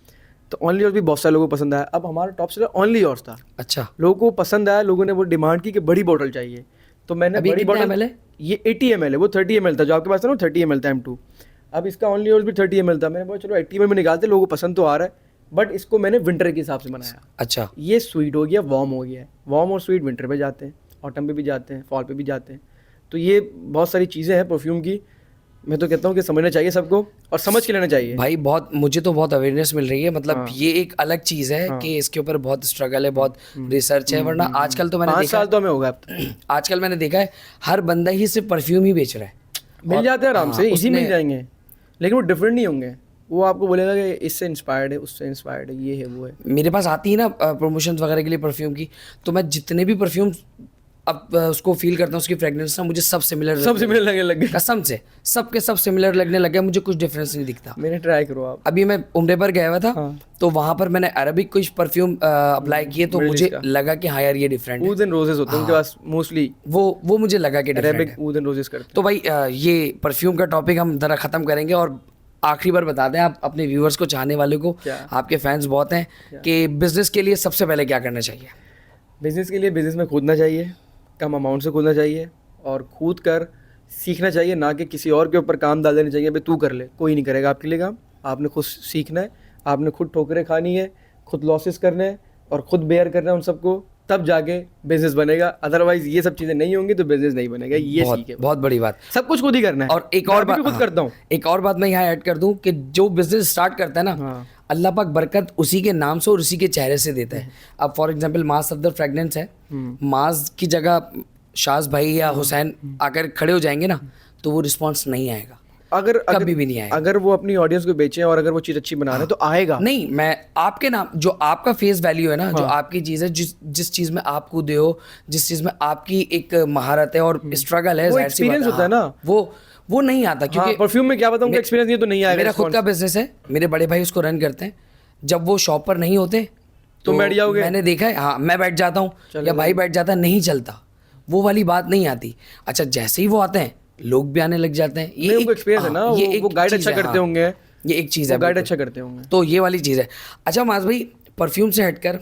तो ओनली योर्स भी बहुत सारे लोगों को पसंद आया। अब हमारा टॉप सेलर ओनली योर्स था। अच्छा, लोगों को पसंद आया, लोगों ने वो डिमांड की कि बड़ी बोतल चाहिए, तो मैंने अभी बड़ी कितना बोतल, ml है? ये 80 ml है, वो 30 ml था जो आपके पास था ना, 30 ml था M2। अब इसका ओनली योर्स भी 30 ml था। मैंने बोला चलो 80 ml में निकालते, लोगों को पसंद तो आ रहा है, बट इसको मैंने विंटर के हिसाब से बनाया। अच्छा, ये स्वीट हो गया, वार्म हो गया है। वार्म और स्वीट विंटर पे जाते हैं, ऑटम पे भी जाते हैं, फॉल पे भी जाते हैं। तो ये बहुत सारी चीज़ें हैं परफ्यूम की, मैं तो कहता हूँ कि समझना चाहिए सबको और समझ के लेना चाहिए भाई। बहुत मुझे तो बहुत अवेयरनेस मिल रही है, मतलब ये एक अलग चीज़ है कि इसके ऊपर बहुत स्ट्रगल है, बहुत रिसर्च है। वरना आजकल तो मैंने 5 साल तो हमें होगा अब तो। आजकल मैंने देखा है हर बंदा ही सिर्फ परफ्यूम ही बेच रहा है। मिल जाते हैं आराम से, इजी मिल जाएंगे, लेकिन वो डिफरेंट नहीं होंगे। वो आपको बोलेगा कि इससे इंस्पायर्ड है, उससे इंस्पायर्ड है, ये है वो है। मेरे पास आती है ना प्रमोशन वगैरह के लिए परफ्यूम की, तो मैं जितने भी परफ्यूम अब उसको फील करता हूँ, उसकी फ्रेगनेंस ना मुझे सब सिमिलर लगने लग गए। कसम से सबके सब सिमिलर लगने लग गया, मुझे कुछ डिफरेंस नहीं दिखता। मैंने ट्राई करो आप। अभी मैं उम्रे पर गया हुआ था, हाँ। तो वहाँ पर मैंने अरबिक कुछ परफ्यूम अप्लाई किए, तो Middle मुझे East का। लगा कि हाँ यार ये डिफरेंट है। ऊद एंड रोजेस होते हैं उनके पास मोस्टली, वो मुझे लगा कि डिफरेंट है। अरेबिक ऊद एंड रोजेस करते तो भाई ये परफ्यूम का टॉपिक हम ज़रा ख़त्म करेंगे, और आखिरी बार बता दें आप अपने व्यूअर्स को, चाहने वाले को, क्या? आपके फैंस बहुत हैं, कि बिजनेस के लिए सबसे पहले क्या करना चाहिए? हैं। बिजनेस के लिए बिजनेस में कूदना चाहिए, कम अमाउंट से कूदना चाहिए, और कूद कर सीखना चाहिए, ना कि किसी और के ऊपर काम डाल देना चाहिए, भाई तू कर ले, कोई नहीं करेगा आपके लिए काम। आपने खुद सीखना है, आपने खुद ठोकरें खानी है, खुद लॉसेस करने हैं और खुद बेयर करना है उन सबको, तब जाके बिजनेस बनेगा। अदरवाइज ये सब चीज़ें नहीं होंगी तो बिजनेस नहीं बनेगा। ये सीखे, बहुत बड़ी बात। सब कुछ खुद ही करना है। और एक और बात खुद करता हूँ। एक और बात मैं यहाँ ऐड कर दूं कि जो बिजनेस स्टार्ट करता है ना, हाँ। अल्लाह पाक बरकत उसी के नाम से और उसी के चेहरे से देता है। अब फॉर एग्जांपल माज सफदर फ्रेगनेंस है, माज की जगह शाज भाई या हुसैन आकर खड़े हो जाएंगे ना, तो वो रिस्पॉन्स नहीं आएगा, कभी भी नहीं आएगा। अगर वो अपनी ऑडियंस को बेचें और अगर वो चीज़ अच्छी बना रहे हैं तो आएगा। नहीं, मैं आपके नाम, जो आपका फेस वैल्यू है ना, जो आपकी चीज़ है, जिस चीज़ में आप कूदे हो, जिस चीज़ में आपकी एक महारत है और स्ट्रगल है, वो जाहिर सी बात एक्सपीरियंस है, होता है ना, वो नहीं आता। क्योंकि परफ्यूम में क्या बताऊँ, एक्सपीरियंस नहीं है तो नहीं आएगा। मेरा खुद का बिजनेस है, मेरे बड़े भाई उसको रन करते हैं। जब वो शॉप पर नहीं होते तो बैठ जाओगे? मैंने देखा है, हाँ, मैं बैठ जाता हूँ या भाई बैठ जाता है, नहीं चलता, वो वाली बात नहीं आती। अच्छा, जैसे ही वो आते हैं लोग भी आने लग जाते हैं। ये एक्सपीरियंस है ना, वो गाइड अच्छा करते होंगे, ये एक चीज़ है, गाइड अच्छा करते होंगे, तो ये वाली चीज़ है। अच्छा माज भाई, परफ्यूम से हटकर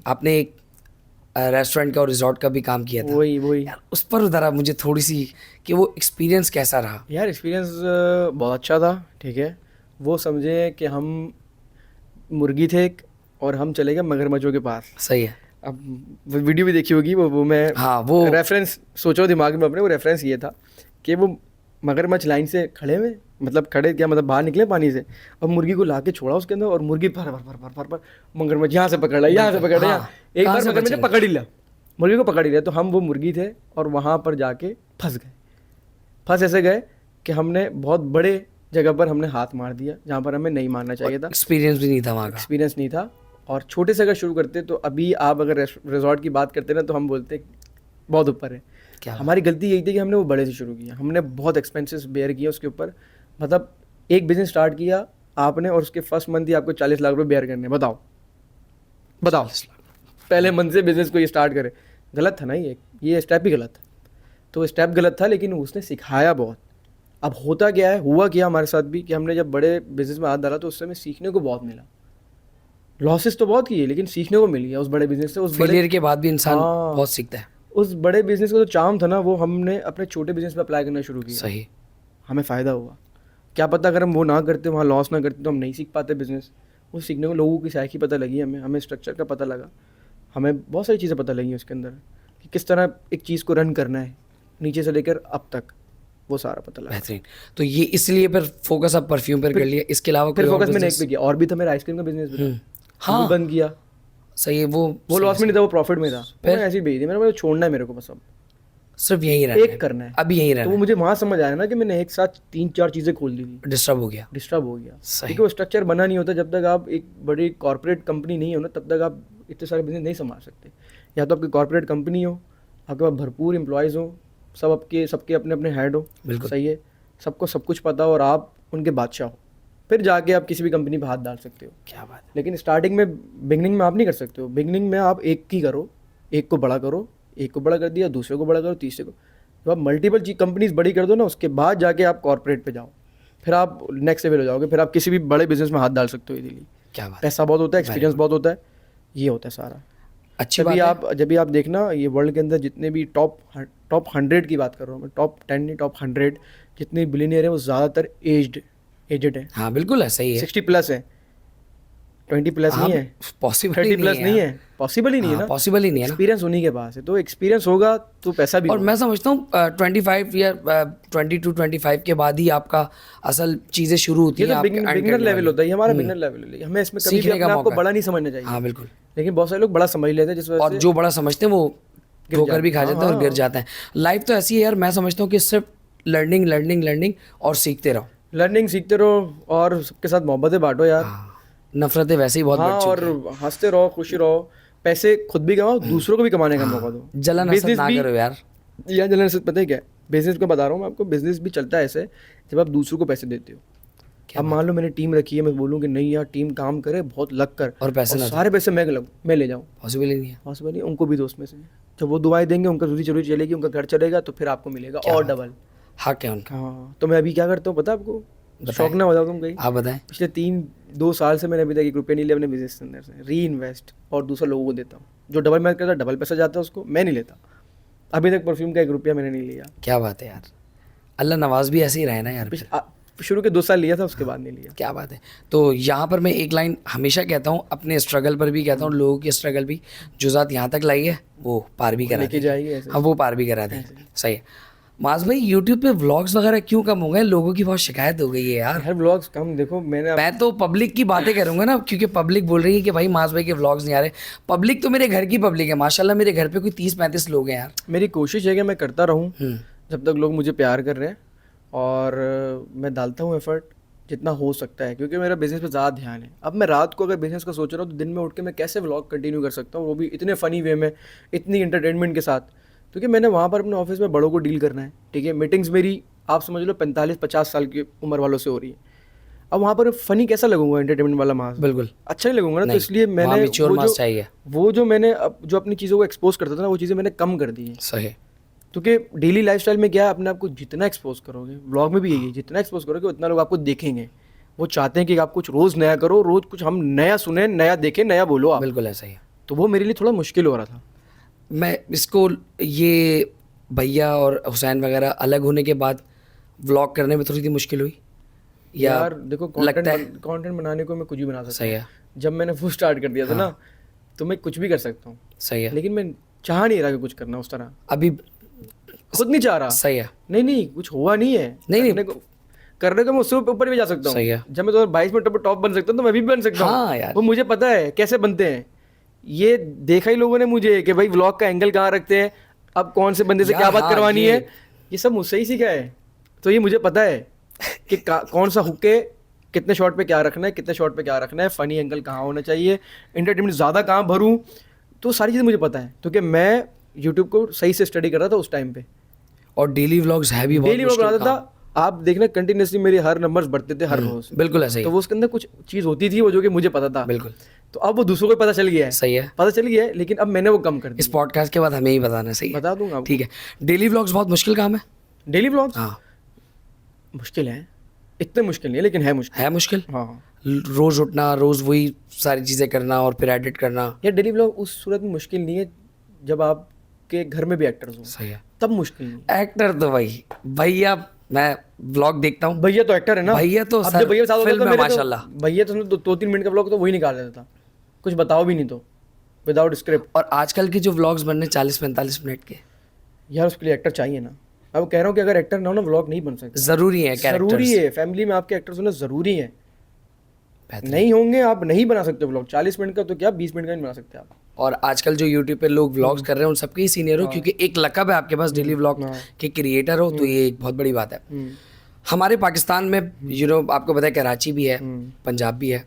आपने एक रेस्टोरेंट का और रिजॉर्ट का भी काम किया था। वही यार उस पर ज़रा मुझे थोड़ी सी, कि वो एक्सपीरियंस कैसा रहा? यार एक्सपीरियंस बहुत अच्छा था। ठीक है, वो समझे कि हम मुर्गी थे और हम चले गए मगरमच्छों के पास। सही है। अब वीडियो भी देखी होगी, वो मैं, हाँ, वो रेफरेंस सोचो दिमाग में अपने, वो रेफरेंस ये था कि वो मगरमच्छ लाइन से खड़े हुए, मतलब खड़े क्या, मतलब बाहर निकले पानी से, और मुर्गी को लाके छोड़ा उसके अंदर, और मुर्गी फर फर फर फर फर मगरमच्छ यहाँ से पकड़ लिया, यहाँ से पकड़ लिया, एक बार मगरमच्छ पकड़ ही लिया, मुर्गी को पकड़ ही लिया। तो हम वो मुर्गी थे और वहाँ पर जाके फंस गए। फंस ऐसे गए कि हमने बहुत बड़े जगह पर हमने हाथ मार दिया जहाँ पर हमें नहीं मारना चाहिए था। एक्सपीरियंस भी नहीं था वहाँ का। एक्सपीरियंस नहीं था। और छोटे से अगर शुरू करते, तो अभी आप अगर रिजॉर्ट की बात करते ना, तो हम बोलते बहुत ऊपर है। क्या हमारी गलती यही थी कि हमने वो बड़े से शुरू किया, हमने बहुत एक्सपेंसेस बेयर किए उसके ऊपर। मतलब एक बिजनेस स्टार्ट किया आपने और उसके फर्स्ट मंथ ही आपको 40 लाख रुपए बेयर करने, बताओ पहले मंथ से बिजनेस को ये स्टार्ट करे। गलत था ना, ये स्टेप ही गलत था। तो स्टेप गलत था, लेकिन उसने सिखाया बहुत। अब होता क्या है, हुआ क्या हमारे साथ भी, कि हमने जब बड़े बिजनेस में हाथ डाला तो उस समय सीखने को बहुत मिला। लॉसेस तो बहुत किए, लेकिन सीखने को मिल गया उस बड़े बिजनेस से। उस फेलियर के बाद भी इंसान हाँ, बहुत सीखता है। उस बड़े बिजनेस का जो चार्म था ना, वो हमने अपने छोटे बिजनेस में अप्लाई करना शुरू किया। सही, हमें फ़ायदा हुआ। क्या पता अगर हम वो ना करते, वहाँ लॉस ना करते, तो हम नहीं सीख पाते बिजनेस। वो सीखने को लोगों की साइकी पता लगी हमें स्ट्रक्चर का पता लगा, हमें बहुत सारी चीज़ें पता लगी उसके अंदर कि किस तरह एक चीज़ को रन करना है, नीचे से लेकर अब तक, वो सारा पता लगा। बेहतरीन। तो ये इसलिए फिर फोकस अब परफ्यूम पर कर लिया, इसके अलावा फिर कोई और फोकस मैंने एक business? पे किया, और भी था मेरा आइसक्रीम का बिजनेस भी था, हाँ, बंद किया। सही है। वो लॉस में नहीं था, वो प्रॉफिट में था। फिर? मैंने ऐसे ही भेज दिया, मैंने छोड़ना है मेरे को, बस अब सिर्फ यही रहना एक करना है, अभी यही तो वो रहना मुझे वहाँ समझ आया ना कि मैंने एक साथ 3-4 चीज़ें खोल दी थी, डिस्टर्ब हो गया। डिस्टर्ब हो गया। सही। क्योंकि वो स्ट्रक्चर बना नहीं होता, जब तक आप एक बड़ी कॉर्पोरेट कंपनी नहीं हो ना, तब तक आप इतने सारे बिजनेस नहीं संभाल सकते। या तो आपकी कॉर्पोरेट कंपनी हो, आपके पास भरपूर एम्प्लॉयज़ हो, सबके अपने अपने हेड हो, बिल्कुल सही है, सबको सब कुछ पता हो और आप उनके बादशाह हो, फिर जाके आप किसी भी कंपनी पर हाथ डाल सकते हो। क्या बात है। लेकिन स्टार्टिंग में, बिगनिंग में आप नहीं कर सकते हो। बिगनिंग में आप एक ही करो, एक को बड़ा करो, एक को बड़ा कर दिया, दूसरे को बड़ा करो, तीसरे को, जब आप मल्टीपल कंपनीज बड़ी कर दो ना, उसके बाद जाके आप कॉर्पोरेट पे जाओ, फिर आप नेक्स्ट लेवल हो जाओगे, फिर आप किसी भी बड़े बिजनेस में हाथ डाल सकते हो इजीली। क्या बात है। पैसा बहुत होता है, एक्सपीरियंस बहुत होता है, ये होता है सारा। अच्छी बात है। जब भी आप देखना, ये वर्ल्ड के अंदर जितने भी टॉप 100 की बात कर रहा हूँ मैं, टॉप 10 नहीं, टॉप 100 जितने बिलियनियर हैं, वो ज़्यादातर एजड है। हाँ बिल्कुल है, सही है। 60 प्लस है, 20 प्लस नहीं है, पॉसिबल 30 प्लस नहीं है, पॉसिबल ही नहीं है ना, पॉसिबल ही नहीं है ना। एक्सपीरियंस उन्हीं के पास है। तो एक्सपीरियंस होगा तो पैसा भी और होगा। मैं समझता हूँ 25 या 22-25 के बाद ही आपका असल चीज़ें शुरू होती ये हैं। तो बिगिनर लेवल होता है, ये हमारा बिगिनर लेवल है। हमें इसमें कभी भी सीखने का अपने आप को मौका है। बड़ा नहीं समझना चाहिए। हाँ बिल्कुल। लेकिन बहुत सारे लोग बड़ा समझ लेते हैं, जिस वजह और से जो बड़ा समझते हैं वो ठोकर भी खा जाते हैं। जाते हैं और गिर हाँ। जाते हैं। लाइफ तो ऐसी है यार, मैं समझता हूँ कि सिर्फ लर्निंग और सीखते रहो। लर्निंग सीखते रहो और सबके साथ मोहब्बतें बांटो यार। नफरतें वैसे ही बहुत हाँ, बढ़ चुकी हैं। और हंसते रहो, खुशी रहो, पैसे खुद भी कमाओ, दूसरों को भी कमाने का मौका दो। जलन हसद बिजनेस ना भी, करो यार। या जलन हसद पता है क्या है, बिजनेस को बता रहा हूँ मैं आपको, बिजनेस भी चलता है ऐसे जब आप दूसरों को पैसे देते हो। अब मान लो मैंने टीम रखी है, मैं बोलूँ कि नहीं यार टीम काम करे, बहुत लग कर, और पैसे ना सारे पैसे मैं ले जाऊँ, पॉसिबल ही नहीं है। पॉसिबल नहीं। उनको भी दोस्त में से जब वो दुआएं देंगे, उनका रोजी चोरी चलेगी, उनका घर चलेगा, तो फिर आपको मिलेगा और डबल। हाँ क्या उनका। हाँ, तो मैं अभी क्या करता हूँ पता है आपको, शौक ना बताओ तुम कहीं, आप बताएं। पिछले 3-2 साल से मैंने अभी तक 1 रुपया नहीं लिया अपने बिजनेस के अंदर से, री इन्वेस्ट, और दूसरा लोगों को देता हूँ। जो डबल मेहनत करता है, डबल पैसा जाता है उसको, मैं नहीं लेता। अभी तक परफ्यूम का 1 रुपया मैंने नहीं लिया। क्या बात है यार, अल्लाह नवाज भी ऐसे ही रहे ना यार। शुरू के 2 साल लिया था, उसके बाद नहीं लिया। क्या बात है। तो यहाँ पर मैं एक लाइन हमेशा कहता हूँ, अपने स्ट्रगल पर भी कहता हूँ, लोगों की स्ट्रगल भी जो ज़ात यहाँ तक लाई है वो पार भी करा लेके जाएगी ऐसे। हाँ, वो पार भी करा दी। सही है। माज भाई, यूट्यूब पे व्लॉग्स वगैरह क्यों कम हो गए? लोगों की बहुत शिकायत हो गई है यार। हर व्लॉग्स कम, देखो मैं तो पब्लिक की बातें करूंगा ना, क्योंकि पब्लिक बोल रही है कि भाई माज भाई के व्लॉग्स नहीं आ रहे। पब्लिक तो मेरे घर की पब्लिक है माशाल्लाह, मेरे घर पे कोई 30-35 लोग हैं यार। मेरी कोशिश है कि मैं करता रहूँ जब तक लोग मुझे प्यार कर रहे हैं, और मैं डालता हूँ एफर्ट जितना हो सकता है, क्योंकि मेरा बिज़नेस पे ज़्यादा ध्यान है। अब मैं रात को अगर बिज़नेस का सोच रहा हूँ, तो दिन में उठ के मैं कैसे व्लॉग कंटिन्यू कर सकता हूँ, वो भी इतने फ़नी वे में, इतनी इंटरटेनमेंट के साथ, क्योंकि मैंने वहाँ पर अपने ऑफिस में बड़ों को डील करना है, ठीक है। मीटिंग्स मेरी आप समझ लो 45-50 साल की उम्र वालों से हो रही है। अब वहाँ पर फ़नी कैसा लगूंगा, एंटरटेनमेंट वाला मास बिल्कुल अच्छा नहीं लगूंगा ना। तो इसलिए मैंने वो जो मैंने जो अपनी चीज़ों को एक्सपोज करता था ना, वो चीज़ें मैंने कम कर दी है। सही। क्योंकि डेली लाइफस्टाइल में क्या है, अपने आप को जितना एक्सपोज करोगे, व्लॉग में भी यही है, जितना एक्सपोज करोगे उतना लोग आपको देखेंगे। वो चाहते हैं कि आप कुछ रोज़ नया करो, रोज़ कुछ हम नया सुने, नया देखें, नया बोलो आप। बिल्कुल ऐसा ही है। तो वो मेरे लिए थोड़ा मुश्किल हो रहा था। मैं इसको, ये भैया और हुसैन वगैरह अलग होने के बाद व्लॉग करने में थोड़ी सी मुश्किल हुई या यार देखो, कंटेंट बनाने को मैं कुछ भी बना सकता हूँ। सही है। जब मैंने वो स्टार्ट कर दिया था ना, तो मैं कुछ भी कर सकता हूँ। सही है। लेकिन मैं चाह नहीं रहा कि कुछ करना उस तरह, अभी खुद नहीं चाह रहा। सही है। नहीं कुछ हुआ नहीं है। करने को मैं उससे ऊपर भी जा सकता हूँ। सही है। जब मैं 2022 में टॉप बन सकता हूँ, तो मैं भी बन सकता हूँ। हाँ यार, वो मुझे पता है कैसे बनते हैं। ये देखा ही लोगों ने मुझे कि भाई व्लॉग का एंगल कहाँ रखते हैं, अब कौन से बंदे से क्या बात करवानी है, ये सब मुझसे ही सीखा है। तो ये मुझे पता है कि कौन सा हुक है, कितने शॉट पे क्या रखना है, कितने शॉट पे क्या रखना है, फनी एंगल कहाँ होना चाहिए, एंटरटेनमेंट ज़्यादा कहाँ भरूँ, तो सारी चीज़ें मुझे पता है, क्योंकि मैं यूट्यूब को सही से स्टडी कर रहा था उस टाइम पे। और डेली व्लॉग्स है भी, डेली व्लॉग बनाता था। आप देखना कंटिन्यूसली मेरे हर नंबर्स बढ़ते थे हर रोज। बिल्कुल ऐसे ही। तो वो उसके अंदर कुछ चीज़ होती थी वो जो कि मुझे पता था। बिल्कुल। तो अब वो दूसरों को पता चल गया है। सही है, पता चल गया है, लेकिन अब मैंने वो कम कर दिया। इस पॉडकास्ट के बाद हमें ही बताना है। सही बता दूंगा। ठीक है। डेली व्लॉग्स बहुत मुश्किल काम है। डेली व्लॉग्स हाँ मुश्किल है, इतने मुश्किल नहीं है, लेकिन है मुश्किल। है मुश्किल। हाँ, रोज उठना, रोज वही सारी चीज़ें करना और फिर एडिट करना। यार डेली व्लॉग उस सूरत में मुश्किल नहीं है जब आपके घर में भी एक्टर्स हो। सही है। तब मुश्किल नहीं। एक्टर तो भाई भैया, मैं व्लॉग देखता हूँ। भैया तो एक्टर है ना। भैया तो अब जब भैया साथ होता था माशाल्लाह। भैया तो 2-3 मिनट का व्लॉग तो वही निकाल देता था, कुछ बताओ भी नहीं तो, विदाउट स्क्रिप्ट। और आजकल के जो व्लॉग्स बनने 40-45 मिनट के, यार उसके लिए एक्टर चाहिए ना। अब कह रहा हूँ कि अगर एक्टर ना हो ना, व्लॉग नहीं बन सकता। जरूरी है, जरूरी है, फैमिली में आपके एक्टर्स होना जरूरी है। नहीं होंगे आप नहीं बना सकते व्लॉग। 40 मिनट का तो क्या 20 मिनट का नहीं बना सकते आप। और आजकल जो यूट्यूब पे लोग व्लॉग्स कर रहे हैं उन सबके ही सीनियर हो, क्योंकि एक लकब है आपके पास डेली व्लॉग के क्रिएटर हो, तो ये एक बहुत बड़ी बात है। हमारे पाकिस्तान में आपको पता है कराची भी है, पंजाब भी है।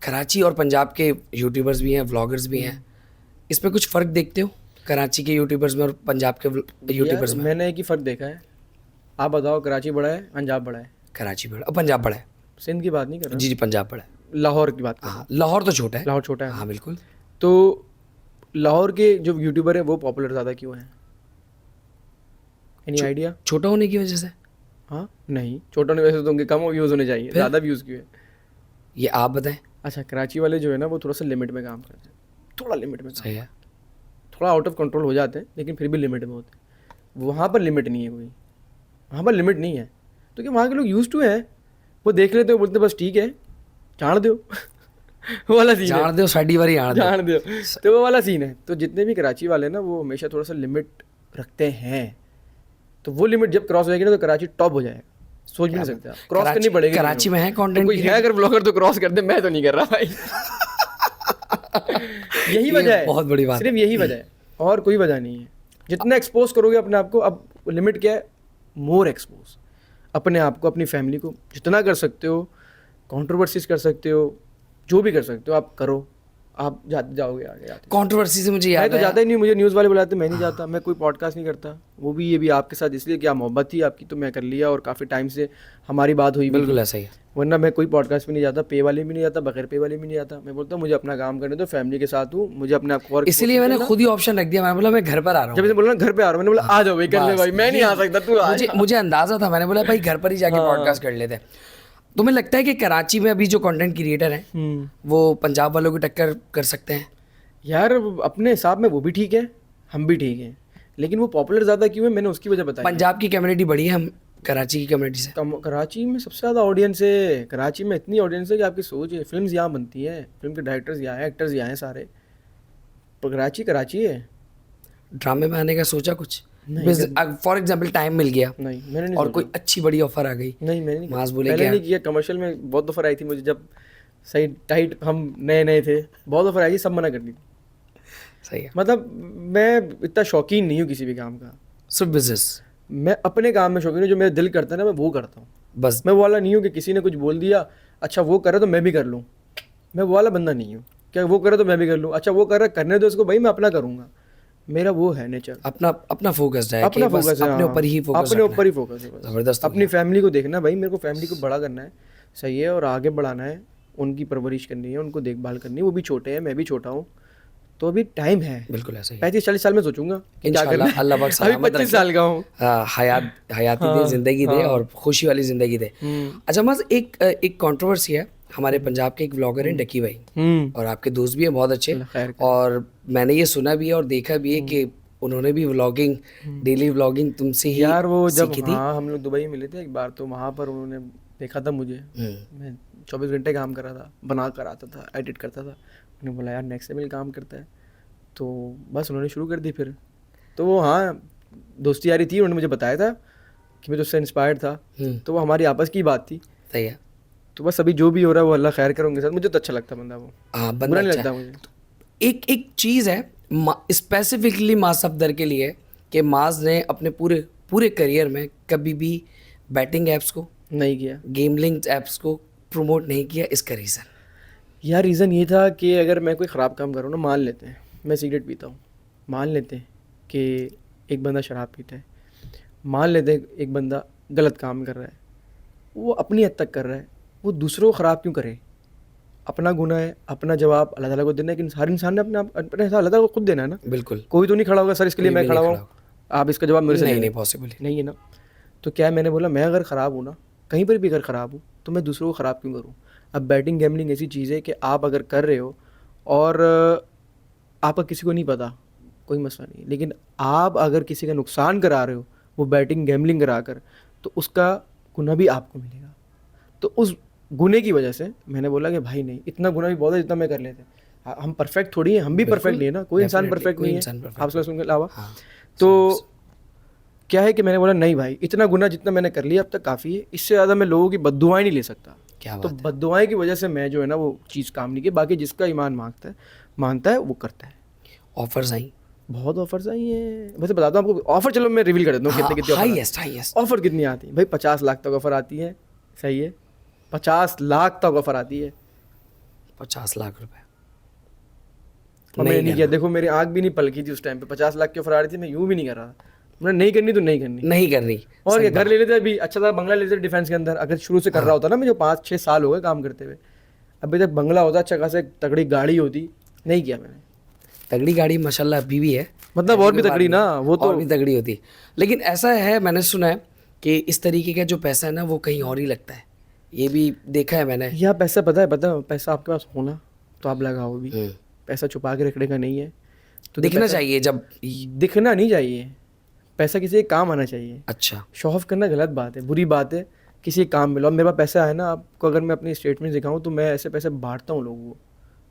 कराची और पंजाब के यूट्यूबर्स भी हैं, व्लॉगर्स भी हैं। इसमें कुछ फ़र्क देखते हो कराची के यूट्यूबर्स में और पंजाब के यूट्यूबर्स में? मैंने एक ही फ़र्क देखा है। आप बताओ, कराची बड़ा है, पंजाब बड़ा है? कराची बड़ा और पंजाब बड़ा है। सिंध की बात नहीं कर रहा। जी पंजाब बड़ा है। लाहौर की बात कर रहा। हाँ, लाहौर तो छोटा है। लाहौर छोटा है। हाँ बिल्कुल। तो लाहौर के जो यूट्यूबर है वो पॉपुलर ज़्यादा क्यों है? Any idea? छोटा होने की वजह से? हाँ नहीं, छोटा होने की वजह से तो उनके कम व्यूज़ होने चाहिए, ज़्यादा व्यूज़ क्यों है? ये आप बताएं। अच्छा, कराची वाले जो है ना वो थोड़ा सा लिमिट में काम करते हैं, थोड़ा लिमिट में। सही है। थोड़ा आउट ऑफ कंट्रोल हो जाते हैं, लेकिन फिर भी लिमिट में होते हैं। वहाँ पर लिमिट नहीं है कोई, वहाँ पर लिमिट नहीं है, तो क्या वहाँ के लोग यूज्ड टू हैं, वो देख लेते हो, बोलते बस ठीक है जान दो वो वाला सीन जान दो, साड़ी वाली जान दो, तो वो वाला सीन है। तो जितने भी कराची वाले ना वो हमेशा थोड़ा सा लिमिट रखते हैं, तो वो लिमिट जब क्रॉस हो जाएगी ना तो कराची टॉप हो जाएगा। सोच भी नहीं सकते आप, क्रॉस करनी पड़ेगी। कराची में है कंटेंट, कोई है अगर ब्लॉगर तो क्रॉस कर दे, मैं तो नहीं कर रहा भाई यही वजह है, बहुत बड़ी बात, सिर्फ यही वजह है, और कोई वजह नहीं है। जितना एक्सपोज करोगे अपने आप को, अब लिमिट क्या है, मोर एक्सपोज अपने आप को, अपनी फैमिली को जितना कर सकते हो, कंट्रोवर्सीज कर सकते हो, जो भी कर सकते हो आप करो, आप जाते जाओगे आगे जाते। कंट्रोवर्सी से मुझे मैं याद तो आया, जाता ही नहीं, मुझे न्यूज़ वाले बुलाते, मैं नहीं जाता, मैं कोई पॉडकास्ट नहीं करता। वो भी ये भी आपके साथ इसलिए क्या मोहब्बत थी आपकी तो मैं कर लिया, और काफ़ी टाइम से हमारी बात हुई भी बिल्कुल थी। ऐसा ही है। वरना मैं कोई पॉडकास्ट में नहीं जाता, पे वाले में नहीं जाता, बगैर पे वाले में नहीं जाता। मैं बोलता हूँ मुझे अपना काम करने दो, फैमिली के साथ हूँ, मुझे अपने आप को वर्क। इसीलिए मैंने खुद ही ऑप्शन रख दिया, मैं बोला मैं घर पर आ रहा जब हूँ। इसे बोला ना घर पे आ रहा हूँ, मैंने बोला आ जाओ भाई, कर ले बस, भाई, मैं नहीं आ सकता, तू आ मुझे जा। मुझे अंदाजा था, मैंने बोला भाई घर पर ही जाके हाँ। पॉडकास्ट कर लेते हैं। तुम्हें लगता है कि कराची में अभी जो कंटेंट क्रिएटर हैं वो पंजाब वालों की टक्कर कर सकते हैं? यार अपने हिसाब में वो भी ठीक है, हम भी ठीक हैं, लेकिन वो पॉपुलर ज़्यादा क्यों है, मैंने उसकी वजह बताई। पंजाब की कम्युनिटी बड़ी है हम कराची की कम्युनिटी से। कराची में सबसे ज़्यादा ऑडियंस है। कराची में इतनी ऑडियंस है कि आपकी सोच है। फिल्म्स यहाँ बनती हैं, फिल्म के डायरेक्टर्स यहाँ हैं, एक्टर्स यहाँ हैं सारे। पर कराची कराची है। ड्रामे में आने का सोचा कुछ? नहीं, फॉर एग्जाम्पल टाइम मिल गया नहीं मैंने नहीं और सोचा। कोई अच्छी बड़ी ऑफर आ गई, नहीं मैंने नहीं मास किया। बोले पहले क्या? नहीं किया। कमर्शियल में बहुत ऑफर आई थी मुझे, जब सही टाइट हम नए नए थे, बहुत ऑफर आई थी, सब मना कर दी थी। सही है। मतलब मैं इतना शौकीन नहीं हूँ किसी भी काम का। सिर्फ बिजनेस मैं अपने काम में शौकीन हूँ, जो मेरा दिल करता है ना मैं वो करता हूँ। बस। मैं वो वाला नहीं हूँ कि किसी ने कुछ बोल दिया, अच्छा वो करे तो मैं भी कर लूँ। मैं वो वाला बंदा नहीं हूँ, क्या वो करे तो मैं भी कर लूँ, अच्छा वो कर रहा करने दो उसको भाई, मैं अपना करूँगा। मेरा वो है नेचर। अपना अपना फोकस है, अपना कि बस फोकस है, अपने ऊपर ही फोकस, अपने ऊपर ही फोकस है बस। जबरदस्त हो अपनी फैमिली को देखना भाई, मेरे को फैमिली को बड़ा करना है, सही है, और आगे बढ़ाना है, उनकी परवरिश करनी है, उनको देखभाल करनी है। वो भी छोटे हैं, मैं भी छोटा हूँ, तो अभी टाइम है। बिल्कुल ऐसा ही। 35-40 साल में सोचूंगा कि क्या करना है। अल्लाह पाक अभी सलामत 25 साल का हूँ। हयाती दे, जिंदगी दे और खुशी वाली जिंदगी दे। अच्छा मज, एक कंट्रोवर्सी है, हमारे पंजाब के एक व्लॉगर हैं डकी भाई, और आपके दोस्त भी हैं बहुत अच्छे, और मैंने ये सुना भी है और देखा भी है कि उन्होंने भी व्लॉगिंग, डेली व्लॉगिंग तुमसे ही यार वो जब सीखी थी। हाँ हम लोग दुबई मिले थे एक बार, तो वहाँ पर उन्होंने देखा था मुझे, मैं 24 घंटे काम कर रहा था, बना कर आता था, एडिट करता था। उन्होंने बोला यार नेक्स्ट लेवल काम करता है, तो बस उन्होंने शुरू कर दी फिर। तो वो हाँ दोस्ती यारी थी, उन्होंने मुझे बताया था कि मैं तो उससे इंस्पायर्ड था, तो वो हमारी आपस की बात थी। सही है। तो बस अभी जो भी हो रहा है वो अल्लाह खैर करे उनके साथ। मुझे तो अच्छा लगता बंदा वो, हाँ, बुरा बंदा नहीं अच्छा लगता है। मुझे। एक चीज़ है स्पेसिफिकली मास सफदर के लिए, कि मास ने अपने पूरे करियर में कभी भी बैटिंग ऐप्स को, नहीं किया गेमलिंग ऐप्स को प्रमोट नहीं किया। इसका रीज़न यार, रीज़न ये था कि अगर मैं कोई ख़राब काम कर रहा हूँ ना, मान लेते हैं मैं सिगरेट पीता हूँ, मान लेते हैं कि एक बंदा शराब पीता है, मान लेते हैं एक बंदा गलत काम कर रहा है, वो अपनी हद तक कर रहा है, वो दूसरों को ख़राब क्यों करे? अपना गुनाह है, अपना जवाब अल्लाह ताला को देना है, कि हर इंसान ने अपने हिसाब अल्लाह ताला को खुद देना है ना। बिल्कुल। कोई तो नहीं खड़ा होगा सर इसके लिए कोई मैं भी खड़ा नहीं हूँ, खड़ा आप इसका जवाब मेरे से नहीं, ले नहीं लें। पॉसिबल नहीं है ना। तो क्या है, मैंने बोला मैं अगर ख़राब हूँ ना, कहीं पर भी अगर ख़राब हूँ, तो मैं दूसरों को ख़राब क्यों करूँ? अब बैटिंग गैमलिंग ऐसी चीज़ है कि आप अगर कर रहे हो और आपका किसी को नहीं पता, कोई मसला नहीं, लेकिन आप अगर किसी का नुकसान करा रहे हो वो बैटिंग गैमलिंग करा कर, तो उसका गुनाह भी आपको मिलेगा। तो उस गुने की वजह से मैंने बोला कि भाई नहीं, इतना गुनाह भी बहुत है जितना मैं कर लेते। हम परफेक्ट थोड़ी हैं, हम भी परफेक्ट नहीं है ना, कोई इंसान परफेक्ट नहीं है आप के अलावा। तो क्या है कि मैंने बोला नहीं भाई, इतना गुनाह जितना मैंने कर लिया अब तक काफ़ी है, इससे ज़्यादा मैं लोगों की बद्दुआएं नहीं ले सकता। क्या तो बद्दुआएं की वजह से मैं जो है ना वो चीज़ काम नहीं की। बाकी जिसका ईमान मानता है वो करता है। ऑफर्स आई, बहुत ऑफर्स आई हैं। वैसे बताता हूँ आपको ऑफर, चलो मैं रिवील कर देता हूँ कितने हाईएस्ट ऑफर कितनी आती है भाई। 50 लाख तक ऑफर आती है, सही है, 50 लाख तक ऑफर आती है। 50 लाख रुपए और मैंने नहीं किया। देखो मेरी आंख भी नहीं पलकी थी उस टाइम पे, 50 लाख की ऑफर आ रही थी, मैं यूं भी नहीं कर रहा था। मैंने नहीं करनी तो नहीं करनी। और क्या, घर ले लेते अभी, अच्छा था बंगला ले लेते डिफेंस के अंदर, अगर शुरू से कर रहा होता ना, मैं जो 5-6 साल हो गए काम करते हुए, अभी तक बंगला होता, अच्छा खासा एक तगड़ी गाड़ी होती, नहीं किया मैंने। तगड़ी गाड़ी माशाल्लाह अभी भी है, मतलब और भी तगड़ी ना, वो तो और भी तगड़ी होती। लेकिन ऐसा है, मैंने सुना है कि इस तरीके का जो पैसा है ना वो कहीं और ही लगता है, ये भी देखा है मैंने। यह पैसा पता है पैसा आपके पास होना तो आप लगाओ भी, पैसा छुपा के रखने का नहीं है। तो दिखना चाहिए, जब दिखना नहीं चाहिए, पैसा किसी के काम आना चाहिए। अच्छा, शो ऑफ करना गलत बात है, बुरी बात है। किसी काम मिलो, मेरे पास पैसा है ना, आपको अगर मैं अपनी स्टेटमेंट दिखाऊं तो मैं ऐसे पैसे बांटता हूँ लोगों को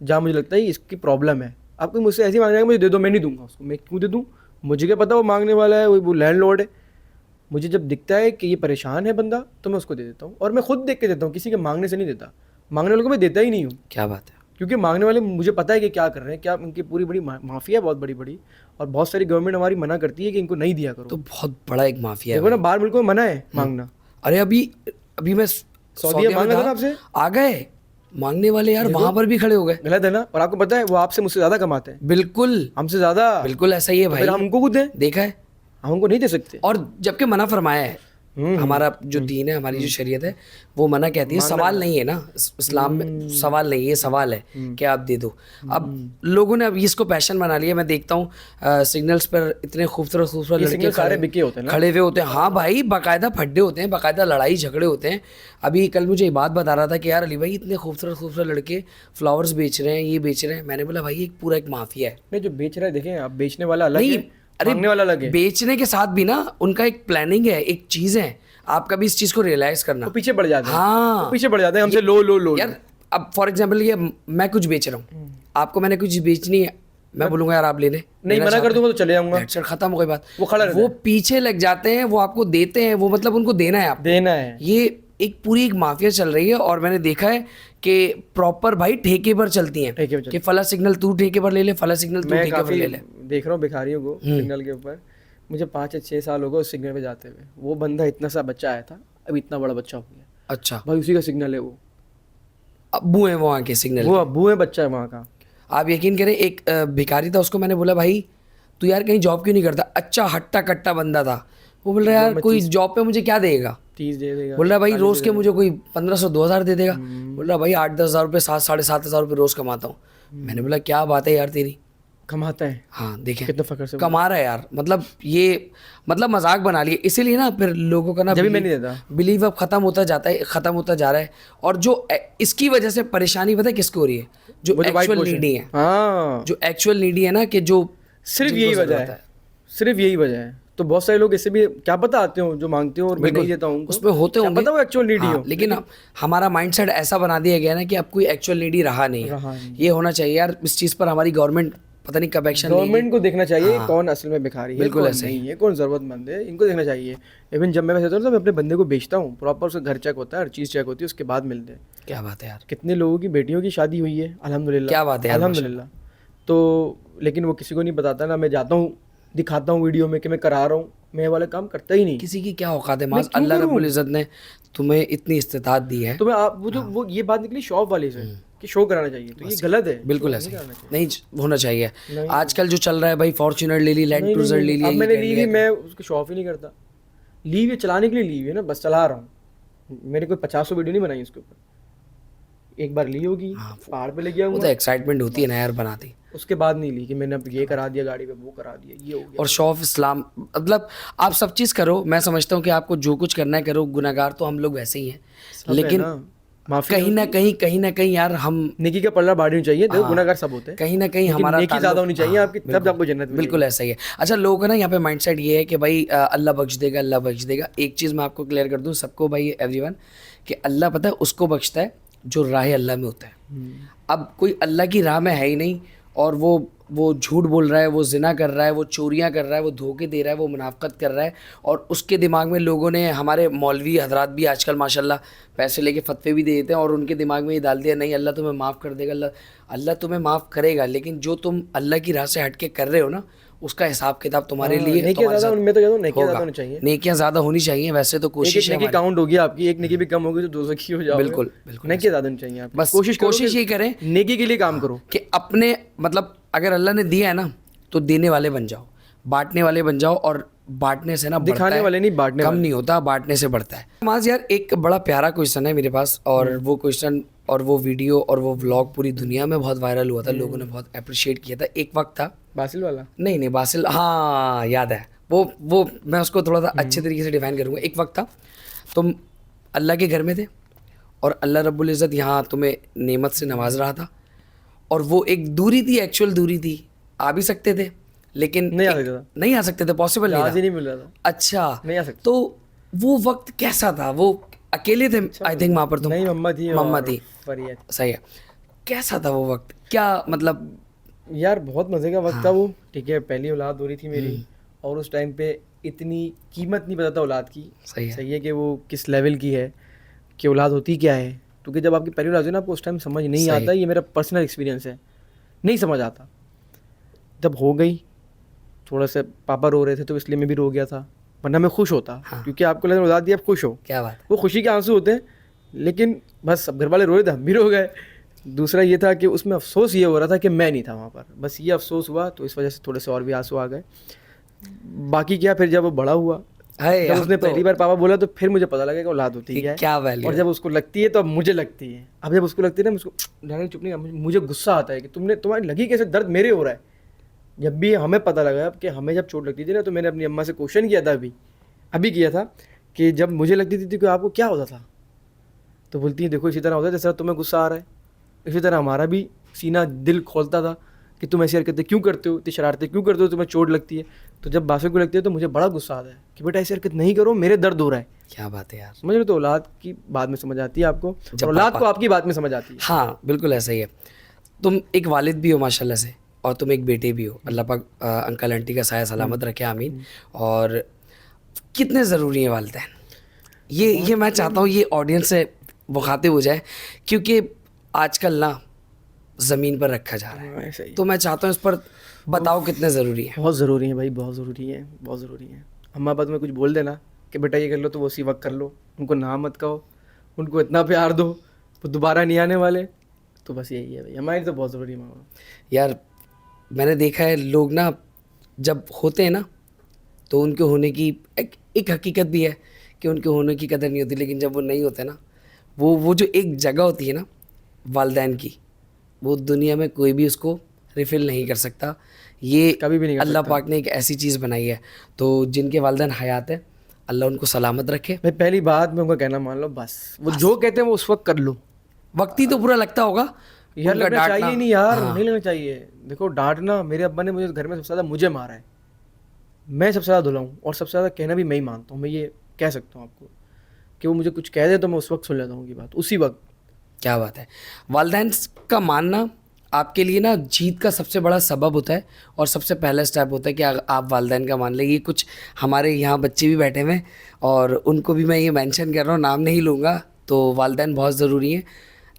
जहाँ मुझे लगता है इसकी प्रॉब्लम है। आपको मुझसे ऐसे मांगने का, मुझे दे दो, मैं नहीं दूंगा उसको। मैं क्यों दे दूँ? मुझे क्या पता वो मांगने वाला है, वो लैंडलॉर्ड है। मुझे जब दिखता है कि ये परेशान है बंदा तो मैं उसको दे देता हूँ, और मैं खुद देख के देता हूँ, किसी के मांगने से नहीं देता। मांगने वालों को मैं देता ही नहीं हूँ। क्या बात है। क्योंकि मांगने वाले मुझे पता है कि क्या कर रहे हैं, क्या उनकी पूरी बड़ी माफिया है, बहुत बड़ी, और बहुत सारी गवर्नमेंट हमारी मना करती है कि इनको नहीं दिया करो। तो बहुत बड़ा एक माफिया है। देखो ना, बाहर मुल्कों में मना है मांगना। अरे अभी मैं सऊदी मांगा था ना आपसे, आ गए मांगने वाले यार वहां पर भी खड़े हो गए। गलत है ना। और आपको पता है वो आपसे मुझसे ज्यादा कमाते हैं। बिल्कुल हमसे ज्यादा। बिल्कुल ऐसा ही है तो भाई। फिर हम उनको खुद दें? देखा है, हम उनको नहीं दे सकते। और जबकि मना फरमाया है। हमारा जो दीन है, हमारी जो शरीयत है, वो मना कहती है। सवाल नहीं है ना इस्लाम में, सवाल नहीं, ये सवाल है कि आप दे दो। अब लोगों ने अब इसको पैशन बना लिया। मैं देखता हूँ सिग्नल्स पर इतने खूबसूरत खूबसूरत लड़के सारे बिके होते हैं ना, खड़े हुए होते हैं। हाँ भाई, बाकायदा फड्डे होते हैं, बाकायदा लड़ाई झगड़े होते हैं। अभी कल मुझे एक बात बता रहा था कि यार अली भाई इतने खूबसूरत खूबसूरत लड़के फ्लावर्स बेच रहे हैं, ये बेच रहे हैं। मैंने बोला भाई एक पूरा एक माफिया है। नहीं, जो बेच रहा है देखें आप, बेचने वाला अलग नहीं, है, मांगने वाला अलग है। बेचने के साथ भी ना उनका एक प्लानिंग है, एक चीज है। आप कभी इस चीज को रियलाइज करना। वो पीछे बढ़ जाते हैं। हाँ, वो पीछे बढ़ जाते हैं हमसे। लो लो लो यार अब फॉर एग्जांपल ये मैं कुछ बेच रहा हूँ, आपको मैंने कुछ बेचनी है, मैं बोलूंगा यार आप लेने, नहीं मना कर दूंगा तो चले जाऊंगा, खत्म हो गई बात। वो खड़ा रहता वो है। पीछे लग जाते हैं, वो आपको देते हैं, वो मतलब उनको देना है, आपको देना है। ये एक पूरी एक माफिया चल रही है। और मैंने देखा है कि प्रॉपर भाई ठेके पर चलती हैं कि फला सिग्नल तू ठेके पर ले ले, फला सिग्नल तू ठेके पर ले ले। देख रहा हूँ भिखारियों को सिग्नल के ऊपर। मुझे 5 या 6 साल हो गए उस सिग्नल पे जाते हुए। वो बंदा इतना सा बच्चा आया था, अब इतना बड़ा बच्चा हो गया। अच्छा भाई उसी का सिग्नल है वो। अब्बू है वहाँ के सिग्नल, वो अब्बू है, बच्चा है वहाँ का। आप यकीन करें, एक भिखारी था, उसको मैंने बोला भाई तू यार कहीं जॉब क्यों नहीं करता। अच्छा हट्टा कट्टा बंदा था। वो बोल रहा यार कोई जॉब पे मुझे क्या देगा, 30 दे देगा। बोल रहा भाई रोज के मुझे कोई 1500-2000 दे देगा। बोल रहा भाई 8-10 हज़ार रुपये, 7-7.5 हज़ार रुपये रोज कमाता हूँ। मैंने बोला क्या बात है यार तेरी। कमाता है। हाँ देखें कितना फख्र से कमा रहा है यार। मतलब ये मतलब मजाक बना लिए, इसीलिए ना फिर लोगों का ना जब भी मैं नहीं देता, बिलीव अब खत्म होता जाता है, खत्म होता जा रहा है। और जो इसकी वजह से परेशानी पता है किसको हो रही है, जो एक्चुअल नीडी है। हाँ, जो एक्चुअल नीडी है ना, कि जो सिर्फ यही वजह है, सिर्फ यही वजह है। तो बहुत सारे लोग इससे भी क्या पता आते हो जो मांगते हो और मैं नहीं देता हूँ, उसमें होते होंगे, पता वो एक्चुअल नीडी हो। लेकिन हमारा माइंडसेट ऐसा बना दिया गया ना कि अब कोई एक्चुअल नीडी रहा नहीं है। ये होना चाहिए यार। इस चीज़ पर हमारी गवर्नमेंट पता नहीं कब एक्शन लेगी। गवर्नमेंट को देखना चाहिए कौन असल में भिखारी है, बिल्कुल कौन ऐसे नहीं है, कौन जरूरतमंद है, इनको देखना चाहिए। इवन जब मैं वैसे तो मैं अपने बंदे को बेचता हूँ, प्रॉपर उसका घर चेक होता है, हर चीज़ चेक होती है, उसके बाद मिलते हैं। क्या बात है यार। कितने लोगों की बेटियों की शादी हुई है अल्हम्दुलिल्लाह। क्या बात है यार, अल्हम्दुलिल्लाह। तो लेकिन वो किसी को नहीं बताता ना। मैं जाता हूँ दिखाता हूँ वीडियो में कि मैं करा रहा हूँ, मैं वाला काम करता ही नहीं। किसी की क्या औकात है, मास अल्लाह रब्बुल इज्जत ने तुम्हें इतनी इस्तिताअत दी है। तो मैं आप वो जो वो ये बात निकली शॉप वाले से कि शो कराना चाहिए, तो ये गलत है। बिल्कुल ऐसे नहीं होना चाहिए। आजकल जो चल रहा है भाई, फॉर्च्यूनर ले ली, लैंड क्रूजर ले ली। अब मैंने ली भी, मैं उसकी शो ऑफ ही नहीं करता। ली हुई चलाने के लिए ली हुई है ना, बस चला रहा हूँ। मैंने कोई 50 बीडियो नहीं बनाई उसके ऊपर। एक बार ली होगी, पहाड़ पे ले गया हूँ, तो एक्साइटमेंट होती है ना यार बनाती। उसके बाद नहीं ली कि मैंने अब ये करा दिया गाड़ी पे, वो करा दिया, ये हो गया। और शो ऑफ इस्लाम, मतलब आप सब चीज़ करो। मैं समझता हूँ कि आपको जो कुछ करना है करो, गुनाहगार तो हम लोग वैसे ही हैं, लेकिन कहीं ना कहीं यार हम नेकी का पल्ला बाढ़नी चाहिए। देखो गुनाहगार सब होते हैं, कहीं ना कहीं हमारा नेकी ज्यादा होनी चाहिए आपकी, तब आपको जन्नत मिलेगी। बिल्कुल ऐसा ही है। अच्छा, लोगों का ना यहाँ पे माइंडसेट ये है कि भाई अल्लाह बख्श देगा, अल्लाह बख्श देगा। एक चीज़ मैं आपको क्लियर कर दूँ सबको भाई, एवरीवन, कि अल्लाह पता है उसको बख्शता है जो राह अल्लाह में होता है। अब कोई अल्लाह की राह में है ही नहीं, और वो झूठ बोल रहा है, वो जिना कर रहा है, वो चोरियां कर रहा है, वो धोखे दे रहा है, वो मुनाफकत कर रहा है, और उसके दिमाग में लोगों ने, हमारे मौलवी हजरात भी आजकल माशाल्लाह पैसे लेके फतवे भी दे देते हैं, और उनके दिमाग में ये डाल दिया नहीं अल्लाह तुम्हें माफ़ कर देगा। अल्लाह तुम्हें माफ़ करेगा, लेकिन जो तुम अल्लाह की राह से हट के कर रहे हो ना, उसका हिसाब किताब तुम्हारे लिए नेकियां ज़्यादा होनी चाहिए। वैसे तो कोशिश है, काउंट होगी आपकी, एक नेकी भी कम होगी तो 200 की हो जाओगे। बिल्कुल बिल्कुल, नेकियां ज़्यादा होनी चाहिए। बस कोशिश ये करें, नेकी के लिए काम करो कि अपने मतलब अगर अल्लाह ने दिया है ना तो देने वाले बन जाओ, बांटने वाले बन जाओ। और बांटने से ना दिखाने वाले नहीं, बांटने कम नहीं होता, बांटने से बढ़ता है। माज यार एक बड़ा प्यारा क्वेश्चन है मेरे पास, और वो क्वेश्चन और वो वीडियो और वो व्लॉग पूरी दुनिया में बहुत वायरल हुआ था, लोगों ने बहुत अप्रिशिएट किया था। एक वक्त था बासिल वाला, नहीं बासिल, हाँ याद है वो मैं उसको थोड़ा सा अच्छे तरीके से डिफाइन करूँगा। एक वक्त था तुम अल्लाह के घर में थे, और अल्लाह रब्बुल इज़्ज़त यहाँ तुम्हें नेमत से नवाज रहा था, और वो एक दूरी थी, एक्चुअल दूरी थी, आ भी सकते थे लेकिन नहीं आ सकते थे, पॉसिबल नहीं मिल रहा था। अच्छा, नहीं आ सकते। तो वो वक्त कैसा था? वो अकेले थे आई थिंक वहाँ पर तुम? नहीं, मम्मा थी। सही है। कैसा था वो वक्त? क्या मतलब यार बहुत मज़े का वक्त था वो। ठीक है, पहली औलाद हो रही थी मेरी, और उस टाइम पे इतनी कीमत नहीं पता था औलाद की। सही है कि वो किस लेवल की है, कि औलाद होती क्या है। क्योंकि जब आपकी पहली औलाद है ना, आपको उस टाइम समझ नहीं आता। ये मेरा पर्सनल एक्सपीरियंस है, नहीं समझ आता। जब हो गई, थोड़ा सा पापा रो रहे थे तो इसलिए मैं भी रो गया था, वरना मैं खुश होता। क्योंकि आपको लगा औलाद दी, आप खुश हो, क्या बात। वो खुशी के आंसू होते हैं लेकिन बस सब घर वाले रोए थे, हम भी रो गए। दूसरा ये था कि उसमें अफसोस ये हो रहा था कि मैं नहीं था वहाँ पर, बस ये अफसोस हुआ, तो इस वजह से थोड़े से और भी आंसू आ गए। बाकी क्या, फिर जब वो बड़ा हुआ, अरे जब अब उसने तो पहली बार पापा बोला, तो फिर मुझे पता लगा कि औलाद होती कि क्या है, क्या वैल्यू और है। जब उसको लगती है तो अब मुझे लगती है। अब जब उसको लगती है ना, मुझको डायरेक्ट चुप नहीं, मुझे गुस्सा आता है कि तुम्हारी लगी कैसे, दर्द मेरे हो रहा है। जब भी हमें पता लगा कि हमें जब चोट लगती थी ना, तो मैंने अपनी अम्मा से क्वेश्चन किया था, अभी किया था, कि जब मुझे लगती थी कि आपको क्या होता था, तो बोलती है देखो इसी तरह होता है जैसा तुम्हें गुस्सा आ रहा है, इसी तरह हमारा भी सीना दिल खोलता था कि तुम ऐसी हरकतें क्यों करते हो, इतनी शरारतें क्यों करते हो, तुम्हें चोट लगती है। तो जब बासु को लगती है तो मुझे बड़ा गुस्सा आता है कि बेटा ऐसी हरकत नहीं करो, मेरे दर्द हो रहा है। क्या बात है यार। समझ रहे हो? तो औलाद की बात में समझ आती है आपको, जब और औलाद पापा- को आपकी बात में समझ आती है। हाँ बिल्कुल ऐसा ही है। तुम एक वालिद भी हो माशाल्लाह से, और तुम एक बेटे भी हो। अल्लाह पाक अंकल आंटी का साया सलामत रखे, आमीन। और कितने ज़रूरी हैं वालिदैन, ये मैं चाहता हूँ ये ऑडियंस से मुखातिब हो जाए, क्योंकि आजकल ना ज़मीन पर रखा जा रहा है। ऐसा ही तो मैं चाहता हूँ इस पर बताओ कितने ज़रूरी है। बहुत ज़रूरी है भाई, बहुत ज़रूरी है, बहुत ज़रूरी है। अम्मा बात में कुछ बोल देना कि बेटा ये कर लो, तो वो उसी वक्त कर लो, उनको ना मत कहो, उनको इतना प्यार दो, वो दोबारा नहीं आने वाले। तो बस यही है भाई, हमारी तो बहुत ज़रूरी है मामा। यार मैंने देखा है लोग ना जब होते हैं ना, तो उनके होने की एक हकीकत भी है कि उनके होने की कदर नहीं होती, लेकिन जब वो नहीं होते ना, वो जो एक जगह होती है ना वालदैन की, वो दुनिया में कोई भी उसको रिफ़िल नहीं कर सकता। ये कभी भी नहीं कर अल्लाह सकता। पाक ने एक ऐसी चीज़ बनाई है। तो जिनके वालदैन हयात है, अल्लाह उनको सलामत रखे। भाई पहली बात मैं उनका कहना मान लो, बस वो जो कहते हैं वो उस वक्त कर लो। वक्त ही तो बुरा लगता होगा यार उनका लगना डांटना। चाहिए नहीं यार, हाँ, नहीं लगना चाहिए। देखो डांटना, मेरे अब्बा ने मुझे घर में सबसे ज़्यादा मुझे मारा है, मैं सबसे ज़्यादा धुला हूँ, और सबसे ज़्यादा कहना भी मैं ही मानता हूँ। मैं ये कह सकता हूँ आपको कि वो मुझे कुछ कह दे तो मैं उस वक्त सुन लेता हूँ उनकी बात, उसी वक्त। क्या बात है। वालदैन का मानना आपके लिए ना जीत का सबसे बड़ा सबब होता है, और सबसे पहला स्टेप होता है कि आप वालदैन का मान लें। ये कुछ हमारे यहाँ बच्चे भी बैठे हुए हैं, और उनको भी मैं ये मेंशन कर रहा हूँ, नाम नहीं लूँगा। तो वालदैन बहुत ज़रूरी हैं।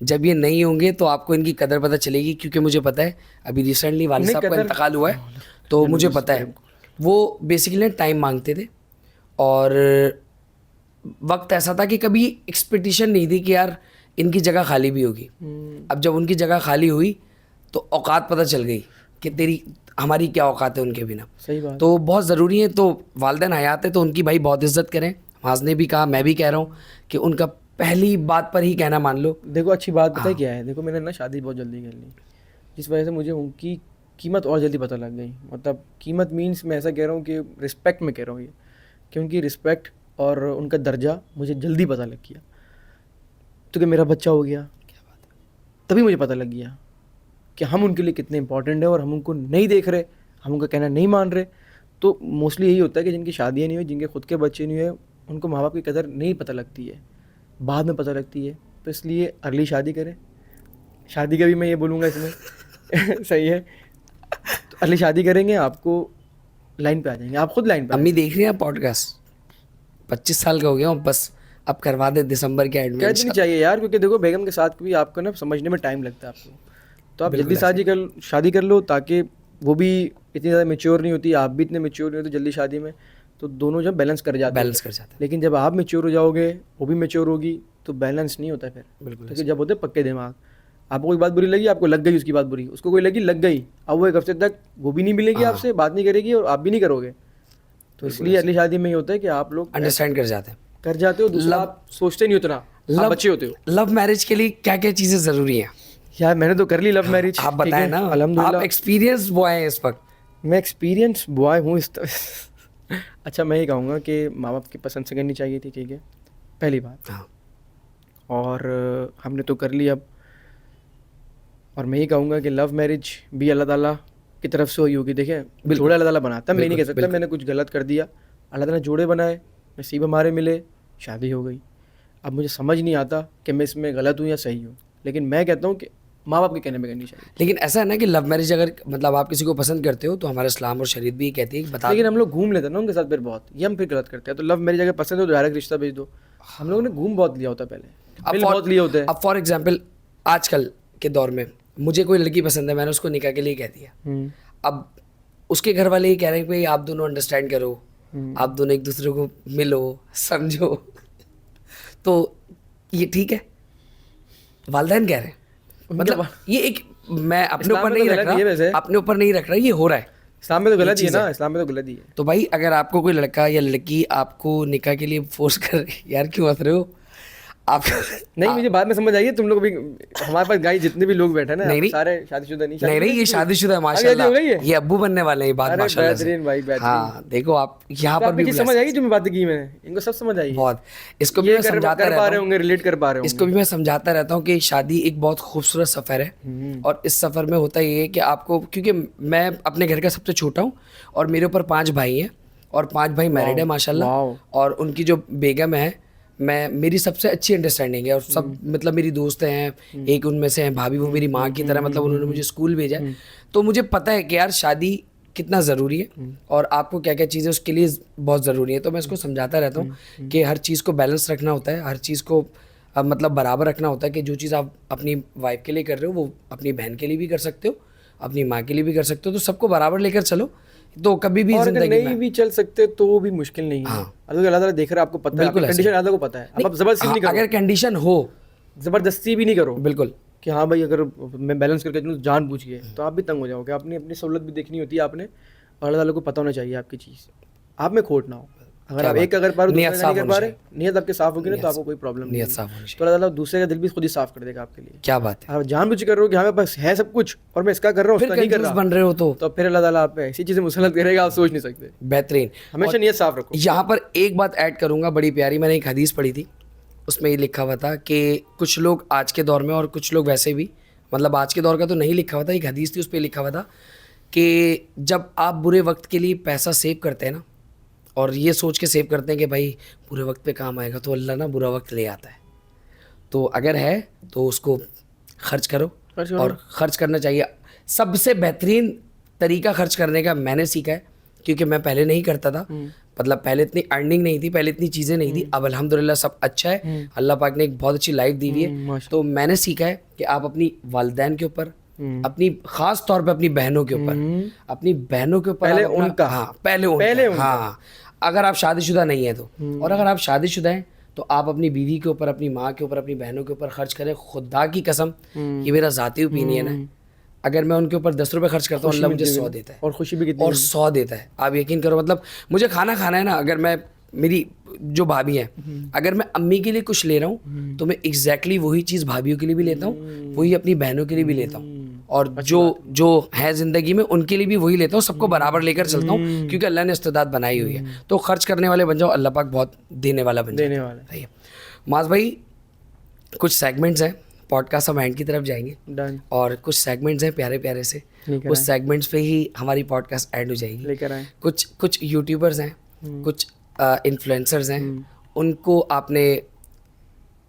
जब ये नहीं होंगे तो आपको इनकी कदर पता चलेगी, क्योंकि मुझे पता है अभी रिसेंटली वालिद नहीं साहब का कदर, इंतकाल हुआ है, तो मुझे पता है वो बेसिकली टाइम मांगते थे, और वक्त ऐसा था कि कभी एक्सपेक्टेशन नहीं थी कि यार इनकी जगह खाली भी होगी। अब जब उनकी जगह खाली हुई तो औकात पता चल गई कि तेरी हमारी क्या औकात है उनके बिना। सही बात। तो बहुत ज़रूरी है। तो वालिदैन हयात है तो उनकी भाई बहुत इज़्ज़त करें। माज ने भी कहा, मैं भी कह रहा हूँ कि उनका पहली बात पर ही कहना मान लो। देखो अच्छी बात पता है क्या है, देखो मैंने ना शादी बहुत जल्दी कर ली, जिस वजह से मुझे उनकी कीमत और जल्दी पता लग गई। मतलब कीमत मीन्स मैं ऐसा कह रहा हूँ कि रिस्पेक्ट में कह रहा हूँ ये, कि उनकी रिस्पेक्ट और उनका दर्जा मुझे जल्दी पता लग गया। तो कि मेरा बच्चा हो गया, क्या बात है, तभी मुझे पता लग गया कि हम उनके लिए कितने इंपॉर्टेंट हैं, और हम उनको नहीं देख रहे, हम उनका कहना नहीं मान रहे। तो मोस्टली यही होता है कि जिनकी शादियाँ नहीं हुई, जिनके खुद के बच्चे नहीं हुए, उनको माँ बाप की कदर नहीं पता लगती है, बाद में पता लगती है। तो इसलिए अर्ली शादी करें। शादी का भी मैं ये बोलूँगा इसमें सही है, तो अर्ली शादी करेंगे, आपको लाइन पे आ जाएंगे, आप खुद लाइन पे अम्मी देख रही हैं पॉडकास्ट, 25 साल का हो गया हूँ, बस अब करवा दे दिसंबर के एंड में। कह देनी चाहिए यार, क्योंकि देखो बेगम के साथ भी आपको ना समझने में टाइम लगता है आपको, तो आप जल्दी शादी कर लो, ताकि वो भी इतनी ज़्यादा मेच्योर नहीं होती, आप भी इतने मेच्योर नहीं होते जल्दी शादी में, तो दोनों जब बैलेंस कर जाते हैं। लेकिन जब आप मेच्योर हो जाओगे, वो भी मेच्योर होगी, तो बैलेंस नहीं होता फिर। बिल्कुल। क्योंकि जब होते पक्के दिमाग, आपको कोई बात बुरी लगी, आपको लग गई उसकी बात बुरी, उसको कोई लगी लग गई, अब वो एक हफ्ते तक वो भी नहीं मिलेगी आपसे, बात नहीं करेगी, और आप भी नहीं करोगे। तो इसलिए अगली शादी में ये होता है कि आप लोग अंडरस्टैंड कर जाते हो, दूसरा आप सोचते नहीं उतना, आप बच्चे होते हो। लव मैरिज के लिए क्या क्या चीज़ें ज़रूरी हैं? यार मैंने तो कर ली लव मैरिज। आप बताएं ना, अल्हम्दुलिल्लाह। आप एक्सपीरियंस बॉय हैं इस वक्त। मैं एक्सपीरियंस बॉय हूँ इस अच्छा मैं ये कहूँगा कि माँ बाप की पसंद से करनी चाहिए थी, ठीक है, पहली बात। हाँ। और हमने तो कर ली अब, और मैं ये कहूँगा कि लव मैरिज भी अल्लाह ताला की तरफ से हुई होगी। देखें जोड़े अल्लाह ताला बनाता है, मैं नहीं कह सकता मैंने कुछ गलत कर दिया, अल्लाह ताला जोड़े बनाए, नसीब हमारे मिले, शादी हो गई। अब मुझे समझ नहीं आता कि मैं इसमें गलत हूँ या सही हूँ, लेकिन मैं कहता हूँ कि माँ बाप के कहने में करनी चाहिए। लेकिन ऐसा है ना कि लव मैरिज अगर मतलब आप किसी को पसंद करते हो तो हमारा इस्लाम और शरीयत भी कहती है कि बता, लेकिन हम लोग घूम लेते हैं ना उनके साथ, फिर बहुत ये हम फिर गलत करते हैं। तो लव मैरिज अगर पसंद हो तो डायरेक्ट रिश्ता भेज दो। हम लोगों ने घूम बहुत लिया होता है पहले, बहुत लिए होते हैं। अब फॉर एग्जाम्पल आजकल के दौर में मुझे कोई लड़की पसंद है, मैंने उसको निकाह के लिए कह दिया, अब उसके घर वाले ये कह रहे हैं कि आप दोनों अंडरस्टैंड करो, आप दोनों एक दूसरे को मिलो समझो, तो ये ठीक है? वालिदैन कह रहे हैं, मतलब ये एक, मैं अपने ऊपर नहीं रख रहा, अपने ऊपर नहीं रख रहा, ये हो रहा है। इस्लाम में तो गलत ही है ना, इस्लाम में तो गलत ही है। तो भाई अगर आपको कोई लड़का या लड़की आपको निकाह के लिए फोर्स कर, यार क्यों हंस रहे हो आप? नहीं, मुझे बात में समझ आई है। तुम लोग भी, हमारे पास गाइस जितने भी लोग बैठे ना, नहीं, सारे शादीशुदा नहीं। नहीं, ये शादीशुदा है माशाल्लाह, ये अब्बू बनने वाले हैं, ये बात माशाल्लाह से। बेहतरीन भाई, बेहतरीन। हाँ देखो आप यहाँ पर भी समझ आएगी जो मैं बात की, मैंने इनको सब समझ आई बहुत। इसको भी मैं समझाता रहता हूँ, रिलेट कर पा रहे होंगे। इसको भी मैं समझाता रहता हूँ कि शादी एक बहुत खूबसूरत सफ़र है, और इस सफ़र में होता ये है कि आपको, क्योंकि मैं अपने घर का सबसे छोटा हूँ और मेरे ऊपर 5 भाई हैं, और 5 भाई मैरिड है माशाल्लाह, और उनकी जो बेगम है, मेरी सबसे अच्छी अंडरस्टैंडिंग है, और सब मतलब मेरी दोस्त हैं, एक उनमें से हैं भाभी, वो मेरी माँ की तरह, मतलब उन्होंने मुझे स्कूल भेजा है। तो मुझे पता है कि यार शादी कितना ज़रूरी है और आपको क्या क्या चीज़ें उसके लिए बहुत ज़रूरी है। तो मैं इसको समझाता रहता हूँ कि हर चीज़ को बैलेंस रखना होता है, हर चीज़ को मतलब बराबर रखना होता है, कि जो चीज़ आप अपनी वाइफ के लिए कर रहे हो वो अपनी बहन के लिए भी कर सकते हो, अपनी माँ के लिए भी कर सकते हो, तो सबको बराबर लेकर चलो, तो कभी भी जिंदगी में नहीं भी चल सकते तो भी मुश्किल नहीं है। अल्लाह ताला देख रहा है, आपको पता है, कंडीशन अल्लाह को पता है। अब जबरदस्ती नहीं करो, अगर कंडीशन हो, जबरदस्ती भी नहीं करो, बिल्कुल, कि हाँ भाई अगर मैं बैलेंस करके चलूँ जान बूझ के, तो आप भी तंग हो जाओगे। अपनी अपनी सहूलत भी देखनी होती है आपने, और अल्लाह ताला को पता होना चाहिए आपकी चीज़, आप में खोट ना हो। अगर आप एक अगर पा रहे, दूसरा नहीं कर पा रहे, नियत आपके साफ होगी ना, तो आपको कोई प्रॉब्लम नहीं है। तो अल्लाह ताला दूसरे का दिल भी खुद ही साफ कर देगा आपके लिए। क्या बात है। आप जानबूझ कर रहे हो कि हमें बस है सब कुछ और मैं इसका कर रहा हूँ, उसका नहीं कर रहा, बन रहे हो, तो फिर अल्लाह ताला आप पे ऐसी चीज़ें मुसलत करेगा, आप सोच नहीं सकते। बेहतरीन, हमेशा नियत साफ रखो। यहाँ पर एक बात ऐड करूँगा बड़ी प्यारी, मैंने एक हदीस पढ़ी थी, उसमें ये लिखा हुआ था कि कुछ लोग आज के दौर में और कुछ लोग वैसे भी, मतलब आज के दौर का तो नहीं लिखा हुआ था, एक हदीस थी उस पर लिखा हुआ था कि जब आप बुरे वक्त के लिए पैसा सेव करते हैं ना, और ये सोच के सेव करते हैं कि भाई बुरे वक्त पे काम आएगा, तो अल्लाह ना बुरा वक्त ले आता है। तो अगर है तो उसको खर्च करो, और ख़र्च करना चाहिए। सबसे बेहतरीन तरीका खर्च करने का मैंने सीखा है, क्योंकि मैं पहले नहीं करता था, मतलब पहले इतनी अर्निंग नहीं थी, पहले इतनी चीज़ें नहीं थी। अब अल्हम्दुलिल्लाह सब अच्छा है, अल्लाह पाक ने एक बहुत अच्छी लाइफ दी हुई है। तो मैंने सीखा है कि आप अपनी वालिदैन के ऊपर, अपनी ख़ास तौर पे अपनी बहनों के ऊपर, अपनी बहनों के ऊपर पहले उनका, हाँ पहले उनका, हाँ अगर आप शादीशुदा नहीं है तो, और अगर आप शादीशुदा हैं तो आप अपनी बीवी के ऊपर, अपनी माँ के ऊपर, अपनी बहनों के ऊपर खर्च करें। खुदा की कसम, ये मेरा ज़ाती ओपिनियन है, अगर मैं उनके ऊपर 10 रुपये खर्च करता हूँ, अल्लाह मुझे 100 देता है, और खुशी भी कितनी, और 100 देता है। आप यकीन करो, मतलब मुझे खाना खाना है ना, अगर मैं, मेरी जो भाभी हैं, अगर मैं अम्मी के लिए कुछ ले रहा हूँ तो मैं एग्जैक्टली वही चीज़ भाभीयों के लिए भी लेता हूँ, वही अपनी बहनों के लिए भी लेता हूँ, और जो है ज़िंदगी में उनके लिए भी वही लेता हूँ। सबको बराबर लेकर चलता हूँ, क्योंकि अल्लाह ने इस्तेदाद बनाई हुई है। तो खर्च करने वाले बन जाओ, अल्लाह पाक बहुत देने वाला बन जाए। सही है माज भाई, कुछ सेगमेंट्स हैं, पॉडकास्ट हम एंड की तरफ जाएंगे, और कुछ सेगमेंट्स हैं प्यारे प्यारे से, उस सेगमेंट्स पे ही हमारी पॉडकास्ट एंड हो जाएगी। लेकर आए कुछ यूट्यूबर्स हैं, कुछ इन्फ्लुएंसर्स हैं, उनको आपने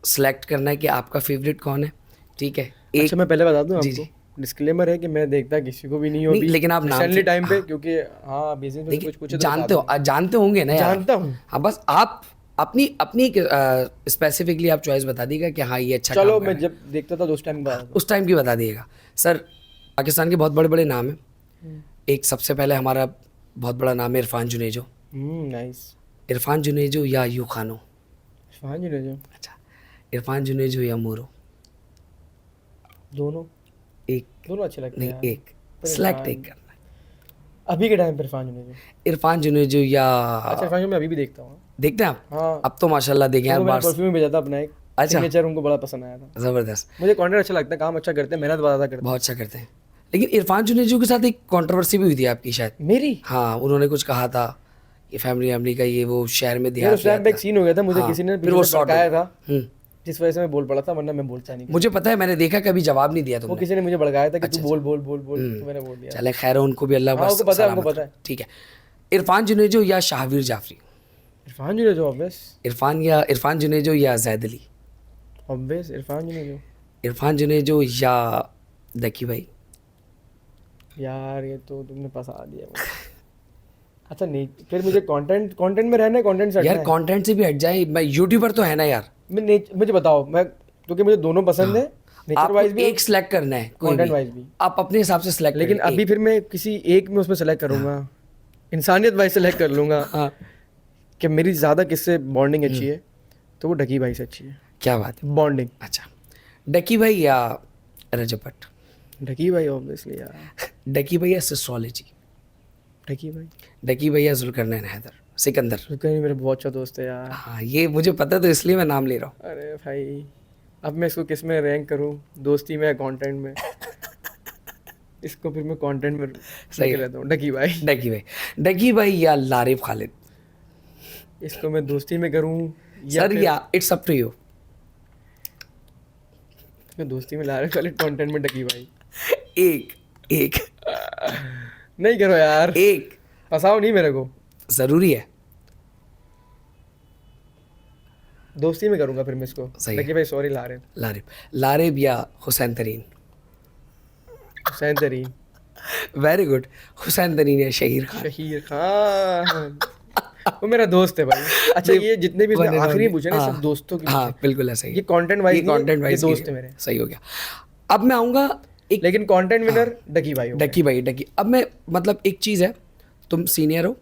सेलेक्ट करना है कि आपका फेवरेट कौन है, ठीक है? अच्छा मैं पहले बता दूं आपको, डिस्क्लेमर है कि मैं देखता किसी को भी नहीं हूं, लेकिन आप नाम से टाइम पे, क्योंकि हाँ बिजनेस में कुछ पूछे तो जानते होंगे ना, जानता हूं। हाँ बस आप अपनी स्पेसिफिकली आप चॉइस बता दीजिएगा कि हाँ ये अच्छा चलो मैं जब देखता था उस टाइम की बता दिएगा। सर पाकिस्तान के बहुत बड़े बड़े नाम हैं, एक सबसे पहले हमारा बहुत बड़ा नाम है इरफान जुनेजो। नाइस। इरफान जुनेजो या यू खानो? इरफान जुनेजो। अच्छा, इरफान जुनेजो या मूरो? दोनों अच्छे लगते हैं। नहीं, एक सेलेक्ट एक करना है अभी के टाइम पे। इरफान जुनेजो या, अच्छा इरफान जुनेजो मैं अभी भी देखता हूँ। देखते हैं आप? हाँ। अब तो माशाल्लाह देखें यार, परफ्यूम भेजा था अपना एक, अच्छा सिग्नेचर, उनको बड़ा पसंद आया था। ज़बरदस्त। मुझे कंटेंट अच्छा लगता है, काम अच्छा करते हैं, मेहनत बहुत करते हैं, बहुत अच्छा करते हैं। लेकिन इरफान जुनेजो के साथ एक कंट्रोवर्सी भी हुई थी आपकी शायद? मेरी? हाँ, उन्होंने कुछ कहा था कि फैमिली का ये वो शहर में ध्यान पे एक सीन हो गया था, मुझे किसी ने फिर वो भड़काया था, जिस वजह से मैं बोल पड़ा था, वरना मैं बोलता नहीं। मुझे पता है, मैंने देखा, कभी जवाब नहीं दिया तुमने। वो किसी ने मुझे भड़काया था कि तू बोल, तो मैंने बोल दिया। चले खैर, उनको भी अल्लाह उनको पता है। ठीक है, इरफान जुनेजो या शाहवीर जाफरी? इरफान जुनेजो ऑब्वियस। इरफान जुनेजो या जैद अली? ऑब्वियस इरफान जुनेजो। इरफान जुनेजो या दकी भाई? यार ये तो तुमने फंसा दिया मुझे। अच्छा नहीं, फिर मुझे कंटेंट में रहना है, कंटेंट से यार कंटेंट से भी हट जाए, मैं यूट्यूबर तो है ना यार। मुझे बताओ, मैं क्योंकि मुझे दोनों पसंद है, नेचर वाइज भी एक सिलेक्ट करना है, कंटेंट वाइज भी आप अपने हिसाब से सिलेक्ट। लेकिन अभी फिर मैं किसी एक में उसमें सेलेक्ट करूंगा, इंसानियत वाइज सेलेक्ट कर लूंगा कि मेरी ज़्यादा किससे बॉन्डिंग अच्छी है, तो वो ढकी भाई से अच्छी है। क्या बात है। बॉन्डिंग। अच्छा, डकी भाई या रजब भट्ट? ढकी भाई ऑब्वियसली यार। डकी भाई या सिस्ट्रोलॉजी? ढकी भाई। डकी भाई या जुल्करनैन हैदर? सिकंदर? रुकन मेरे बहुत अच्छा दोस्त है यार। हाँ, ये मुझे पता, तो इसलिए मैं नाम ले रहा हूँ। अरे भाई, अब मैं इसको किस में रैंक करूँ, दोस्ती में या कंटेंट में? इसको फिर मैं कंटेंट में सही लेके रहता हूँ। ढकी भाई। डकी भाई। डकी भाई या लारिफ खालिद? इसको मैं दोस्ती में करूँ सर या इट्स अप टू यू। मैं दोस्ती में ला रहे वाले कंटेंट में ढकी भाई। एक एक नहीं करो यार, एक फंसाओ नहीं मेरे को। जरूरी है। दोस्ती में करूँगा फिर मैं इसको। सही है। ढकी भाई सॉरी ला रहे। लारिब लारिब या हुसैन तरीन? हुसैन तरीन। Very good. हुसैन तरीन या शहीर खान? शहीर खान। वो मेरा दोस्त है भाई। अच्छा, ये जितने भी इसने आखिरी पूछे ना, सब दोस्तों की हाँ पूछे। बिल्कुल ऐसा ही। ये कंटेंट वाइज, ये कंटेंट ये वाइज दोस्त है मेरे। सही हो गया। अब मैं आऊँगा एक, लेकिन कंटेंट विनर ढकी भाई हो गए। डकी भाई। डकी, अब मैं मतलब एक चीज़ है, तुम सीनियर हो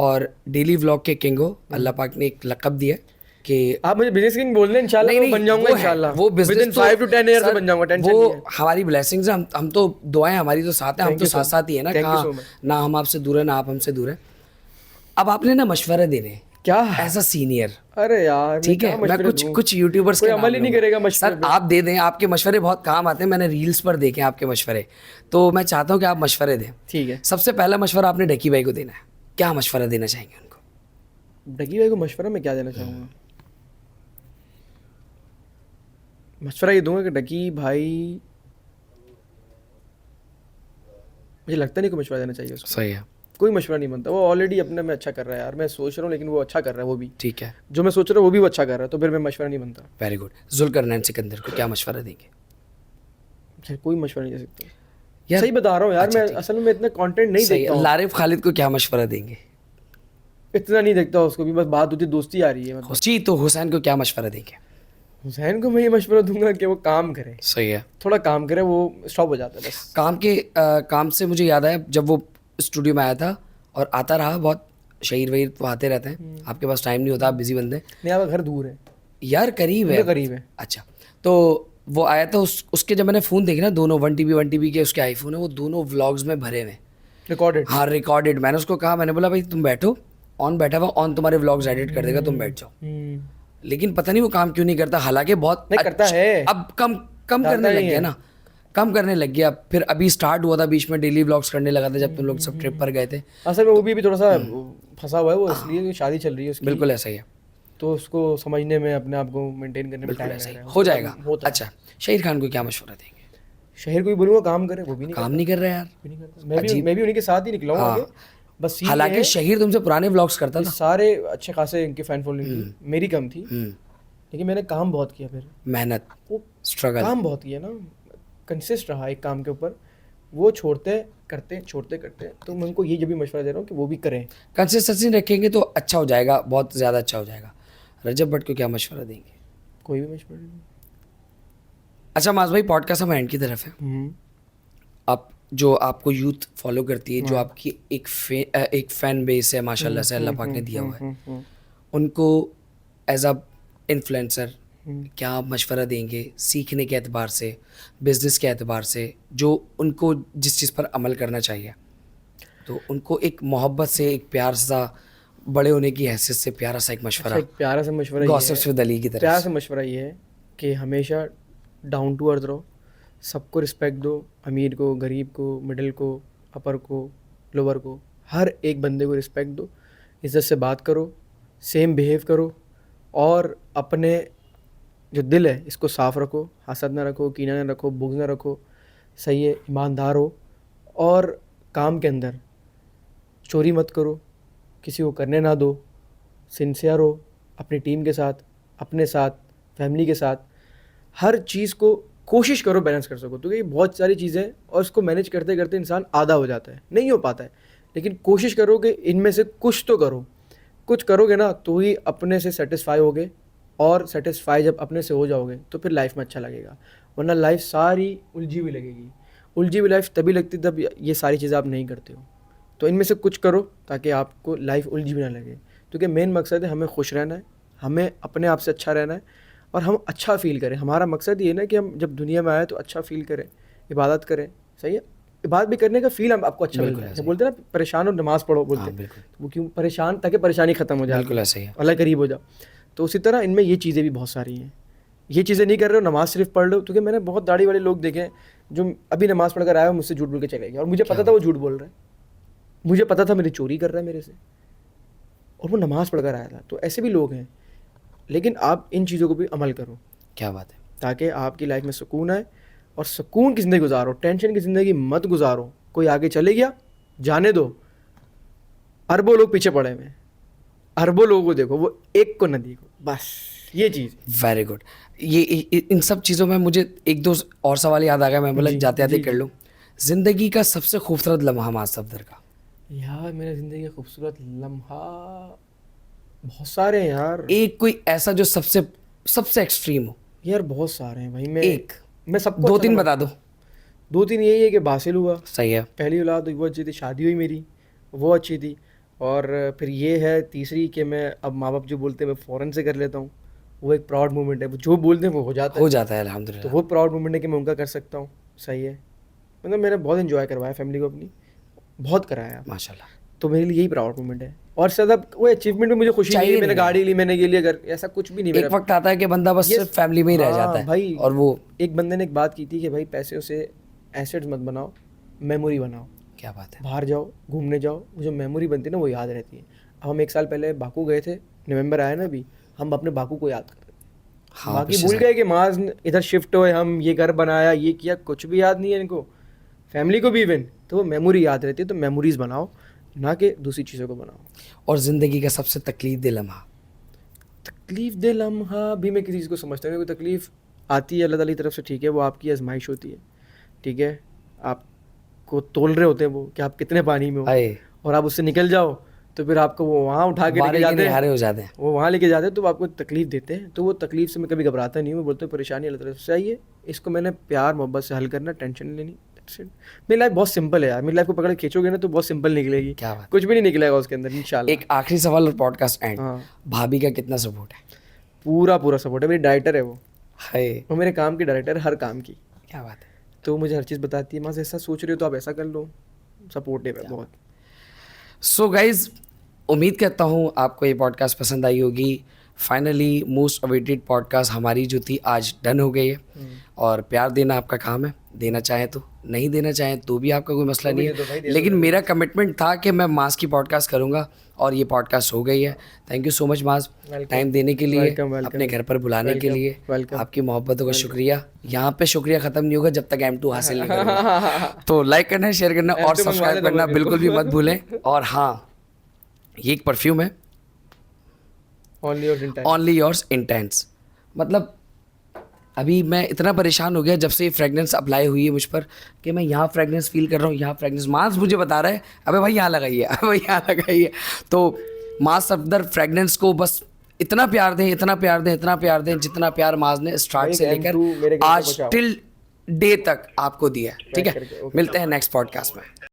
और डेली व्लॉग के किंग हो। अल्लाह पाक ने एक लक़ब दिया है कि आप मुझे बिजनेस किंग बोल दें, इंशाल्लाह नहीं, मैं बन जाऊंगा। वो है, इंशाल्लाह वो बिजनेस विदिन 5 to 10 ईयर से बन जाऊंगा। टेंशन वो नहीं है। हमारी ब्लेसिंग्स है। हम तो दुआएं हमारी तो साथ है, हम Thank तो you so साथ साथ ही है ना। Thank you कहाँ so much. ना हम आपसे दूर है ना आप हमसे दूर है। अब आपने ना मशवरे देने हैं क्या? एज अ सीनियर, अरे यार, ठीक है। मैं कुछ यूट्यूबर्स कोई के अमल ही नहीं करेगा मशवरे सर, आप दे दें, आपके मशवरे बहुत काम आते हैं। मैंने रील्स पर देखे आपके मशवरे, तो मैं चाहता हूँ कि आप मशवरे दें। ठीक है। सबसे पहला मशवरा आपने ढकी भाई को देना है। क्या मशवरा देना चाहेंगे उनको? ढकी भाई को मशवरा मैं क्या देना चाहूँगा? मशवरा ये दूंगा कि ढकी भाई, मुझे लगता नहीं कोई मशवरा देना चाहिए उसको। सही है, कोई मशवरा नहीं बनता, वो ऑलरेडी अपने में अच्छा कर रहा है यार। मैं सोच रहा हूँ लेकिन वो अच्छा कर रहा है, वो भी ठीक है। जो मैं सोच रहा हूँ वो भी वो अच्छा कर रहा है, तो फिर मैं मशवरा नहीं बनता। Very good. जुल्करनैन सिकंदर को क्या मशवरा देंगे? यार कोई मशवरा नहीं दे सकता यार सही बता रहा हूँ यार। अच्छा, मैं ठीक। असल में इतना कंटेंट नहीं सही देखता है। हूँ, लारिफ खालिद को क्या मशवरा देंगे? इतना नहीं देखता उसको भी, बस बात होती दोस्ती आ रही है मतलब। जी, तो हुसैन को क्या मशवरा देंगे? हुसैन को मैं ये मशवरा दूंगा कि वो काम करे, सही है। थोड़ा काम करे, वो स्टॉप हो जाता है बस। काम से मुझे याद आया, जब वो स्टूडियो में आया था और आता रहा बहुत, शहीर वहीर तो आते रहते हैं, आपके पास टाइम नहीं होता, आप बिजी बंदे। नहीं, आपका घर दूर है यार करीब है। करीब है। अच्छा, तो वो आया था, उसके जब मैंने फ़ोन देखे ना, दोनों 1 TB के उसके आईफोन है, वो दोनों व्लॉग्स में भरे हुए, रिकॉर्डेड। हाँ रिकॉर्डेड। मैंने उसको कहा, मैंने बोला भाई तुम बैठो, ऑन बैठा हुआ, ऑन तुम्हारे व्लॉग्स एडिट कर देगा, तुम बैठ जाओ। लेकिन पता नहीं वो काम क्यों नहीं करता, हालांकि बहुत नहीं करता है। अब कम करने लग गया ना, कम करने लग गया। फिर अभी स्टार्ट हुआ था बीच में, डेली व्लॉग्स करने लगा था जब तुम लोग सब ट्रिप पर गए थे। असल में वो भी थोड़ा सा फंसा हुआ है वो, इसलिए कि शादी चल रही है उसकी। बिल्कुल ऐसा ही है, तो उसको समझने में, अपने आप को मेंटेन करने में बिल्कुल टाइम ऐसा ही लग रहा है। हो जाएगा। होता है। अच्छा, शहीर खान को क्या मशवरा देंगे? शहर को भी बोलूँगा काम करे, वो भी नहीं काम नहीं कर रहा यार। करता, नहीं करता। मैं भी उन्हीं के साथ ही निकला हूँ आगे। बस सीन ये हालांकि है, शहीर तुमसे पुराने व्लॉग्स करता ये था। सारे अच्छे खासे इनके फैन फॉलोइंग थी, मेरी कम थी, लेकिन मैंने काम बहुत किया। फिर मेहनत, वो स्ट्रगल, काम बहुत किया ना, कंसिस्ट रहा एक काम के ऊपर। वो छोड़ते करते, तो मैं उनको ये जो भी मशवरा दे रहा हूँ कि वो भी करें। कंसिस्टेंसी रखेंगे तो अच्छा हो जाएगा, बहुत ज़्यादा अच्छा हो जाएगा। रजब भट्ट को क्या मशवरा देंगे? कोई भी मशवरा नहीं। अच्छा माज भाई, पॉडकास्ट हम एंड की तरफ है। आप जो आपको यूथ फॉलो करती है, जो आपकी एक फैन बेस है माशाल्लाह से अल्लाह पाक ने दिया हुआ है, उनको एज अ इन्फ्लुएंसर क्या आप मशवरा देंगे सीखने के एतबार से, बिजनेस के एतबार से, जो उनको जिस चीज़ पर अमल करना चाहिए? तो उनको एक मोहब्बत से, एक प्यार सा, बड़े होने की हैसियत से प्यारा सा एक मशवरा, एक प्यारा सा मशवरा ये गॉसिप्स विद अली की तरफ प्यारा से। सा मशवरा ये है कि हमेशा डाउन टू अर्थ रहो, सबको रिस्पेक्ट दो, अमीर को, गरीब को, मिडिल को, अपर को, लोअर को, हर एक बंदे को रिस्पेक्ट दो, इज़्ज़त से बात करो, सेम बिहेव करो, और अपने जो दिल है इसको साफ़ रखो, हसद ना रखो, कीना ना रखो, बुग़्ज़ ना रखो, सही है, ईमानदार हो, और काम के अंदर चोरी मत करो, किसी को करने ना दो, सिंसियर हो अपनी टीम के साथ, अपने साथ, फैमिली के साथ, हर चीज़ को कोशिश करो बैलेंस कर सको। तो ये बहुत सारी चीज़ें हैं और इसको मैनेज करते करते इंसान आधा हो जाता है, नहीं हो पाता है, लेकिन कोशिश करो कि इनमें से कुछ तो करो। कुछ करोगे ना तो ही अपने से सेटिस्फाई होगे, और सेटिस्फाई जब अपने से हो जाओगे तो फिर लाइफ में अच्छा लगेगा, वरना लाइफ सारी उलझी हुई लगेगी। उलझी हुई लाइफ तभी लगती जब ये सारी चीज़ें आप नहीं करते हो। तो इनमें से कुछ करो ताकि आपको लाइफ उलझी हुई ना लगे, क्योंकि मेन मकसद है हमें खुश रहना है, हमें अपने आप से अच्छा रहना है, और हम अच्छा फील करें। हमारा मकसद ये है ना कि हम जब दुनिया में आए तो अच्छा फील करें, इबादत करें, सही है। इबादत भी करने का फील हम आपको अच्छा मिलता है। जब बोलते हैं ना परेशान हो नमाज पढ़ो, बोलते हैं तो वो क्यों परेशान, ताकि परेशानी ख़त्म हो जाए, बिल्कुल ऐसे ही है। अल्लाह करीब हो जाओ। तो उसी तरह इनमें ये चीज़ें भी बहुत सारी हैं। ये चीज़ें नहीं कर रहे हो, नमाज सिर्फ पढ़ लो, क्योंकि मैंने बहुत दाढ़ी वाले लोग देखे हैं जो अभी नमाज पढ़कर आया, मुझसे झूठ बोल के चले गए, और मुझे पता था वो झूठ बोल रहा है, मुझे पता था मेरी चोरी कर रहा है मेरे से, और वो नमाज पढ़कर आया था। तो ऐसे भी लोग हैं। लेकिन आप इन चीज़ों को भी अमल करो, क्या बात है, ताकि आपकी लाइफ में सुकून आए, और सुकून की ज़िंदगी गुजारो, टेंशन की ज़िंदगी मत गुजारो। कोई आगे चले गया, जाने दो, अरबों लोग पीछे पड़े हुए हैं, अरबों लोगों को देखो, वो एक को न देखो, बस ये चीज़। Very good. ये इन सब चीज़ों में मुझे एक दो और सवाल याद आ गया, मैं बोला जाते जाते कर लूँ। ज़िंदगी का सबसे खूबसूरत लम्हा माज सफदर का? यार मेरा ज़िंदगी का खूबसूरत लम्हा बहुत सारे हैं यार। एक कोई ऐसा जो सबसे सबसे एक्सट्रीम हो? यार बहुत सारे हैं भाई। मैं सबको दो अच्छा तीन लगा। बता दो। 2-3 यही है कि बासिल हुआ, सही है। पहली औलाद हुई, वो अच्छी थी, शादी हुई मेरी, वो अच्छी थी। और फिर ये है तीसरी कि मैं अब माँ बाप जो बोलते हैं मैं फ़ौरन से कर लेता हूँ, वो एक प्राउड मोमेंट है। वो जो बोलते हैं वो हो जाता है, तो अल्हम्दुलिल्लाह। वो प्राउड मोमेंट है कि मैं उनका कर सकता हूँ, सही है। मतलब मैंने बहुत इन्जॉय करवाया फैमिली को अपनी, बहुत कराया माशाल्लाह। तो मेरे लिए यही प्राउड मोमेंट है। और ज़्यादा कोई अचीवमेंट में मुझे खुशी नहीं है, मैंने गाड़ी ली, मैंने ये लिया, घर, ऐसा कुछ भी नहीं। एक वक्त आता है कि बंदा बस सिर्फ फैमिली में ही रह जाता है भाई। और वो एक बंदे ने एक बात की थी कि भाई पैसे से एसेट्स मत बनाओ, मेमोरी बनाओ। क्या बात है। बाहर जाओ, घूमने जाओ, वो जो मेमोरी बनती है ना वो याद रहती है। अब हम 1 साल पहले बाकू गए थे, नवंबर आया ना अभी, हम अपने बाकू को याद कर रहे थे। हाँ, बाकी भूल गए कि माज इधर शिफ्ट हुए, हम ये घर बनाया, ये किया, कुछ भी याद नहीं है इनको, फैमिली को भी इवन। तो वो मेमोरी याद रहती है। तो मेमोरीज बनाओ, ना कि दूसरी चीज़ों को बनाओ। और ज़िंदगी का सबसे तकलीफ दे लम्हा? तकलीफ दे लम्हा भी मैं किसी चीज़ को समझता हूँ। कोई तकलीफ आती है अल्लाह ताला की तरफ से, ठीक है, वो आपकी आजमाइश होती है, ठीक है। आपको तोल रहे होते हैं वो कि आप कितने पानी में हो, और आप उससे निकल जाओ तो फिर आपको वो वहाँ उठा के लेके जाते हैं, हो जाते हैं, वो वहाँ लेके जाते हैं, तो वो आपको तकलीफ़ देते हैं। तो वो तकलीफ़ से मैं कभी घबराता नहीं हूँ। मैं बोलता हूँ परेशानी अल्लाह ताला से आई है, इसको मैंने प्यार मोहब्बत से हल करना, टेंशन नहीं लेनी। मेरी लाइफ बहुत सिंपल है यार। मेरी लाइफ को पकड़ के खींचोगे ना तो बहुत सिंपल निकलेगी। क्या बात, कुछ भी नहीं निकलेगा उसके अंदर इंशाल्लाह। एक आखिरी सवाल और पॉडकास्ट एंड। हाँ, भाभी का कितना सपोर्ट है? पूरा सपोर्ट है। मेरी डायरेक्टर है वो है, वो मेरे काम की डायरेक्टर है, हर काम की। क्या बात है। तो मुझे हर चीज़ बताती है, माँ ऐसा सोच रहे हो तो आप ऐसा कर लो, सपोर्टिव है बहुत। सो गाइज, उम्मीद करता हूँ आपको ये पॉडकास्ट पसंद आई होगी। फाइनली मोस्ट अवेटेड पॉडकास्ट हमारी जो थी आज डन हो गई है, और प्यार देना आपका काम है, देना चाहें तो, नहीं देना चाहें तो भी आपका कोई मसला नहीं है। लेकिन मेरा कमिटमेंट था कि मैं मास की पॉडकास्ट करूँगा, और ये पॉडकास्ट हो गई है। Thank you so much mass, time देने के लिए, अपने घर पर बुलाने के लिए, आपकी मोहब्बतों का शुक्रिया। यहाँ पे शुक्रिया ख़त्म नहीं होगा जब तक M2 हासिल नहीं करूँगा। तो लाइक करना, शेयर करना और सब्सक्राइब करना बिल्कुल भी मत भूलें। और हाँ, ये एक परफ्यूम है, ओनली योर्स इंटेंस। मतलब अभी मैं इतना परेशान हो गया जब से ये फ्रेगनेंस अप्लाई हुई है मुझ पर, कि मैं यहाँ फ्रेगनेंस फील कर रहा हूँ, यहाँ फ्रेगनेंस। मास मुझे बता रहा है अबे भाई यहाँ लगाइए, अबे भाई यहाँ लगाइए। तो मास सफदर फ्रेगनेंस को बस इतना प्यार दें, इतना प्यार दें, इतना प्यार दें, जितना प्यार मास ने स्टार्ट से लेकर आज टिल डे तक आपको दिया है। ठीक है, मिलते हैं नेक्स्ट पॉडकास्ट में।